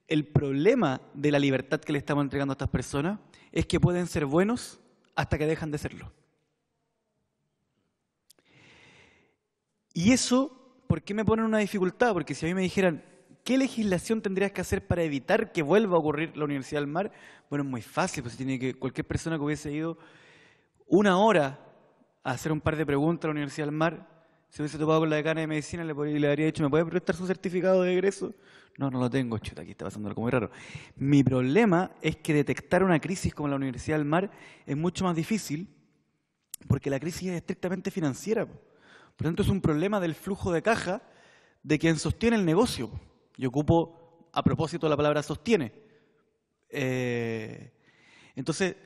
el problema de la libertad que le estamos entregando a estas personas es que pueden ser buenos hasta que dejan de serlo. Y eso, ¿por qué me ponen una dificultad? Porque si a mí me dijeran, ¿qué legislación tendrías que hacer para evitar que vuelva a ocurrir la Universidad del Mar? Bueno, es muy fácil, pues tiene que cualquier persona que hubiese ido una hora a hacer un par de preguntas a la Universidad del Mar, si hubiese topado con la decana de medicina, le habría dicho, ¿me puede prestar su certificado de egreso? No, no lo tengo, chuta, aquí está pasando algo muy raro. Mi problema es que detectar una crisis como la Universidad del Mar es mucho más difícil porque la crisis es estrictamente financiera. Por lo tanto, es un problema del flujo de caja de quien sostiene el negocio. Yo ocupo, a propósito, la palabra sostiene. Entonces,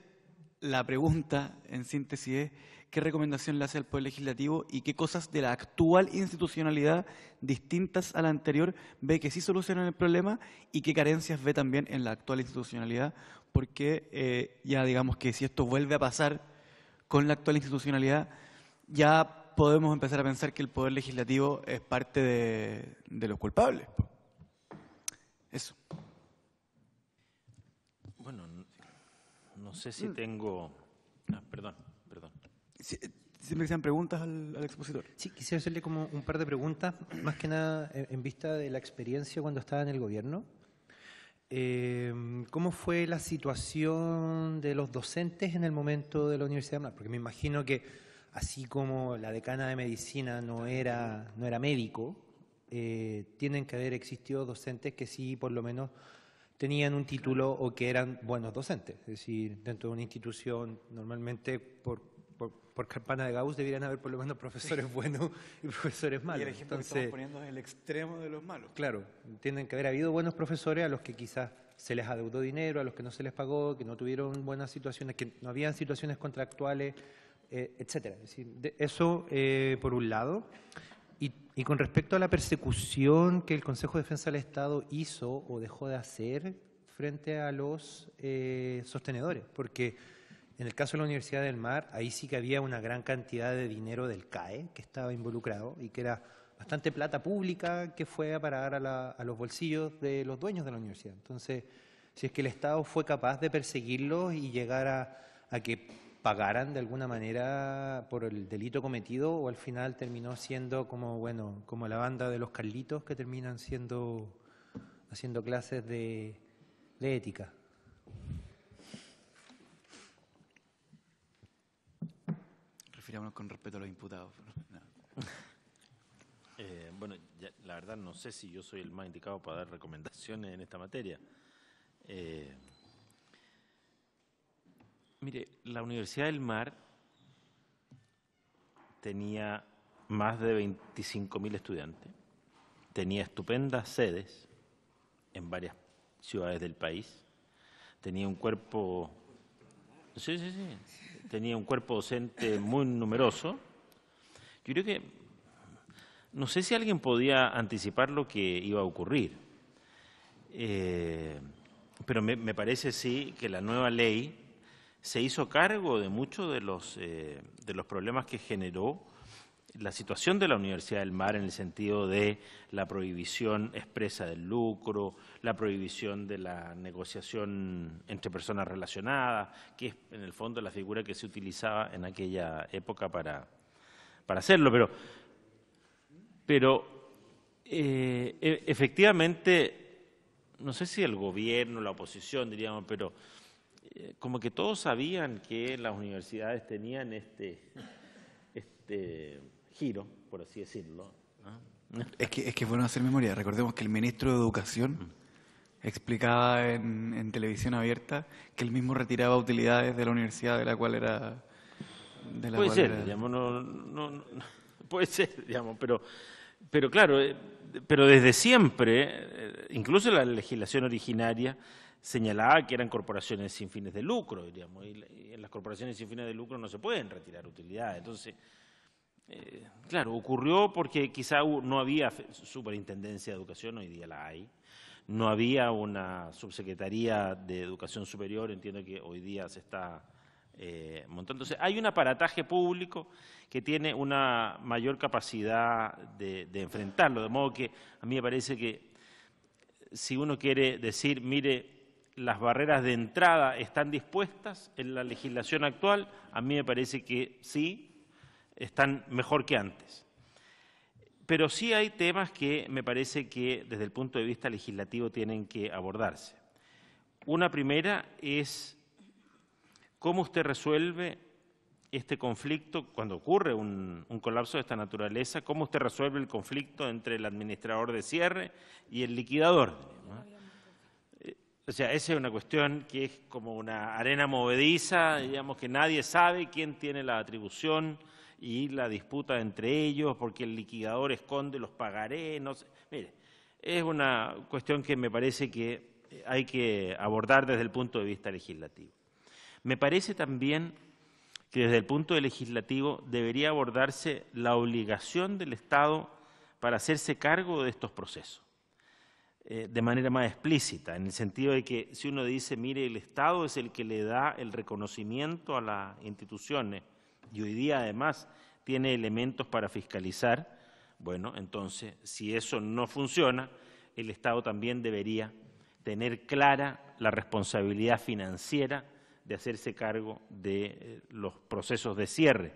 la pregunta, en síntesis, es ¿qué recomendación le hace al Poder Legislativo y qué cosas de la actual institucionalidad distintas a la anterior ve que sí solucionan el problema y qué carencias ve también en la actual institucionalidad? Porque ya digamos que si esto vuelve a pasar con la actual institucionalidad, ya podemos empezar a pensar que el Poder Legislativo es parte de los culpables. Eso. Bueno, no sé si tengo... perdón. Siempre que sean preguntas al expositor. Sí, quisiera hacerle como un par de preguntas, más que nada en vista de la experiencia cuando estaba en el gobierno. ¿Cómo fue la situación de los docentes en el momento de la Universidad del Mar? Porque me imagino que así como la decana de medicina no era médico, tienen que haber existido docentes que sí, por lo menos, tenían un título o que eran buenos docentes. Es decir, dentro de una institución, normalmente por campana de Gauss deberían haber por lo menos profesores buenos y profesores malos. Y el ejemplo que estamos poniendo es el extremo de los malos. Claro, tienen que haber habido buenos profesores a los que quizás se les adeudó dinero, a los que no se les pagó, que no tuvieron buenas situaciones, que no habían situaciones contractuales, etcétera. Es decir, eso por un lado. Y con respecto a la persecución que el Consejo de Defensa del Estado hizo o dejó de hacer frente a los sostenedores, porque en el caso de la Universidad del Mar, ahí sí que había una gran cantidad de dinero del CAE que estaba involucrado y que era bastante plata pública que fue a parar a los bolsillos de los dueños de la universidad. Entonces, si es que el Estado fue capaz de perseguirlos y llegar a que pagaran de alguna manera por el delito cometido, o al final terminó siendo como la banda de los Carlitos que terminan haciendo clases de ética. Refirámonos con respeto a los imputados. No. Bueno, la verdad no sé si yo soy el más indicado para dar recomendaciones en esta materia. Mire, la Universidad del Mar tenía más de 25.000 estudiantes, tenía estupendas sedes en varias ciudades del país, tenía un cuerpo... Sí. Tenía un cuerpo docente muy numeroso. Yo creo que, no sé si alguien podía anticipar lo que iba a ocurrir, pero me parece sí que la nueva ley se hizo cargo de muchos de los problemas que generó la situación de la Universidad del Mar en el sentido de la prohibición expresa del lucro, la prohibición de la negociación entre personas relacionadas, que es en el fondo la figura que se utilizaba en aquella época para hacerlo. Pero efectivamente, no sé si el gobierno, la oposición, diríamos, pero como que todos sabían que las universidades tenían este giro, por así decirlo. Es que es bueno hacer memoria. Recordemos que el ministro de Educación explicaba en televisión abierta que él mismo retiraba utilidades de la universidad de la cual era... Puede ser, digamos, no, puede ser, digamos, pero claro, pero desde siempre, incluso la legislación originaria señalaba que eran corporaciones sin fines de lucro, diríamos, y en las corporaciones sin fines de lucro no se pueden retirar utilidades. Entonces, claro, ocurrió porque quizá no había superintendencia de educación, hoy día la hay, no había una subsecretaría de Educación Superior, entiendo que hoy día se está montando. Entonces, hay un aparataje público que tiene una mayor capacidad de enfrentarlo, de modo que a mí me parece que si uno quiere decir, mire, las barreras de entrada están dispuestas en la legislación actual, a mí me parece que sí, están mejor que antes. Pero sí hay temas que me parece que desde el punto de vista legislativo tienen que abordarse. Una primera es cómo usted resuelve este conflicto cuando ocurre un colapso de esta naturaleza, cómo usted resuelve el conflicto entre el administrador de cierre y el liquidador, ¿no? O sea, esa es una cuestión que es como una arena movediza, digamos que nadie sabe quién tiene la atribución y la disputa entre ellos, porque el liquidador esconde los pagarés, no sé. Mire, es una cuestión que me parece que hay que abordar desde el punto de vista legislativo. Me parece también que desde el punto de legislativo debería abordarse la obligación del Estado para hacerse cargo de estos procesos, de manera más explícita, en el sentido de que si uno dice, mire, el Estado es el que le da el reconocimiento a las instituciones y hoy día además tiene elementos para fiscalizar, bueno, entonces, si eso no funciona, el Estado también debería tener clara la responsabilidad financiera de hacerse cargo de los procesos de cierre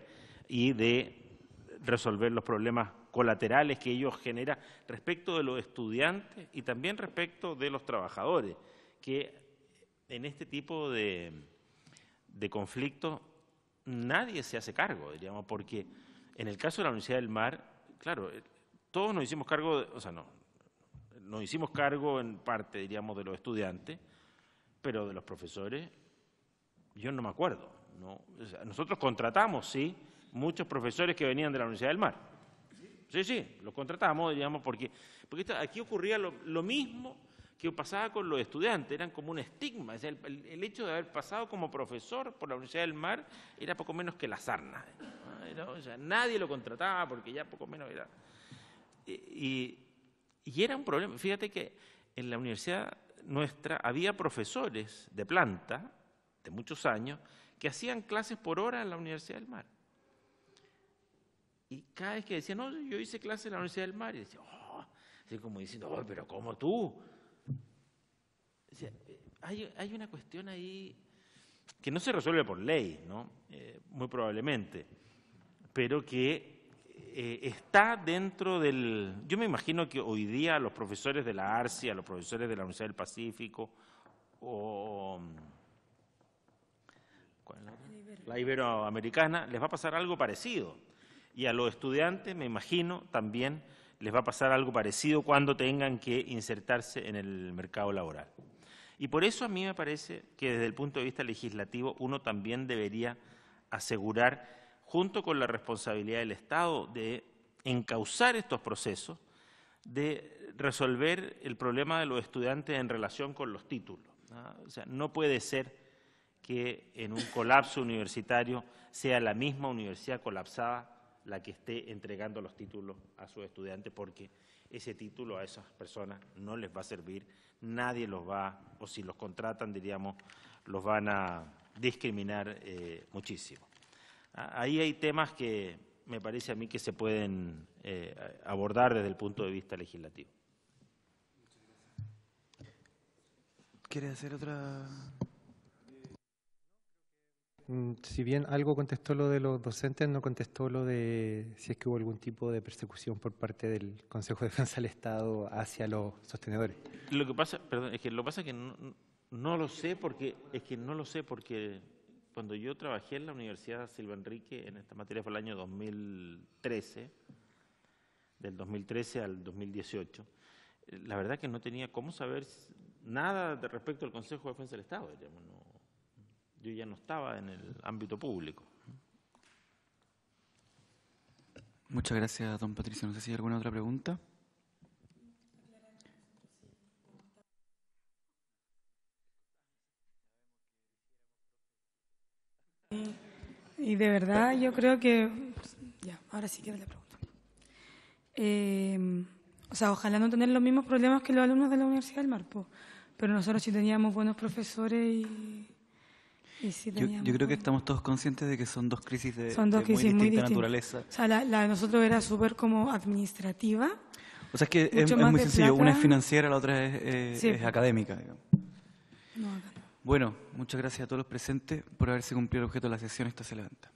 y de resolver los problemas colaterales que ellos generan respecto de los estudiantes y también respecto de los trabajadores, que en este tipo de conflictos nadie se hace cargo, diríamos, porque en el caso de la Universidad del Mar, claro, todos nos hicimos cargo, nos hicimos cargo en parte, diríamos, de los estudiantes, pero de los profesores, yo no me acuerdo, ¿no? O sea, nosotros contratamos, sí, muchos profesores que venían de la Universidad del Mar. Sí, los contratamos, digamos, porque aquí ocurría lo mismo que pasaba con los estudiantes, eran como un estigma. O sea, el hecho de haber pasado como profesor por la Universidad del Mar era poco menos que la sarna, ¿no? O sea, nadie lo contrataba porque ya poco menos era. Y era un problema. Fíjate que en la universidad nuestra había profesores de planta de muchos años que hacían clases por hora en la Universidad del Mar. Y cada vez que decían, no, yo hice clases en la Universidad del Mar, y decía, así como diciendo, pero ¿cómo tú? O sea, hay una cuestión ahí que no se resuelve por ley, ¿no? Muy probablemente, pero que está dentro del... Yo me imagino que hoy día a los profesores de la ARCI, a los profesores de la Universidad del Pacífico, o la Iberoamericana, les va a pasar algo parecido. Y a los estudiantes, me imagino, también les va a pasar algo parecido cuando tengan que insertarse en el mercado laboral. Y por eso a mí me parece que desde el punto de vista legislativo uno también debería asegurar, junto con la responsabilidad del Estado, de encauzar estos procesos, de resolver el problema de los estudiantes en relación con los títulos, ¿no? O sea, no puede ser que en un colapso universitario sea la misma universidad colapsada la que esté entregando los títulos a sus estudiantes, porque ese título a esas personas no les va a servir, nadie los va, o si los contratan, diríamos, los van a discriminar muchísimo. Ahí hay temas que me parece a mí que se pueden abordar desde el punto de vista legislativo. ¿Quiere hacer otra...? Si bien algo contestó lo de los docentes, no contestó lo de si es que hubo algún tipo de persecución por parte del Consejo de Defensa del Estado hacia los sostenedores. Lo que pasa, perdón, es que no lo sé porque cuando yo trabajé en la Universidad Silva Enrique en esta materia fue el año 2013, del 2013 al 2018. La verdad que no tenía cómo saber nada respecto al Consejo de Defensa del Estado, digamos, no. Yo ya no estaba en el ámbito público. Muchas gracias, don Patricio. No sé si hay alguna otra pregunta. Y de verdad yo creo que... Ya, ahora sí que me la pregunto. O sea, ojalá no tener los mismos problemas que los alumnos de la Universidad del Mar, pero nosotros sí teníamos buenos profesores y sí teníamos... Yo creo que estamos todos conscientes de que son dos crisis de muy distinta naturaleza. O sea, la de nosotros era súper como administrativa. O sea, es que es muy sencillo. Una es financiera, la otra es académica. Digamos. No, acá no. Bueno, muchas gracias a todos los presentes por haberse cumplido el objeto de la sesión. Esta se levanta.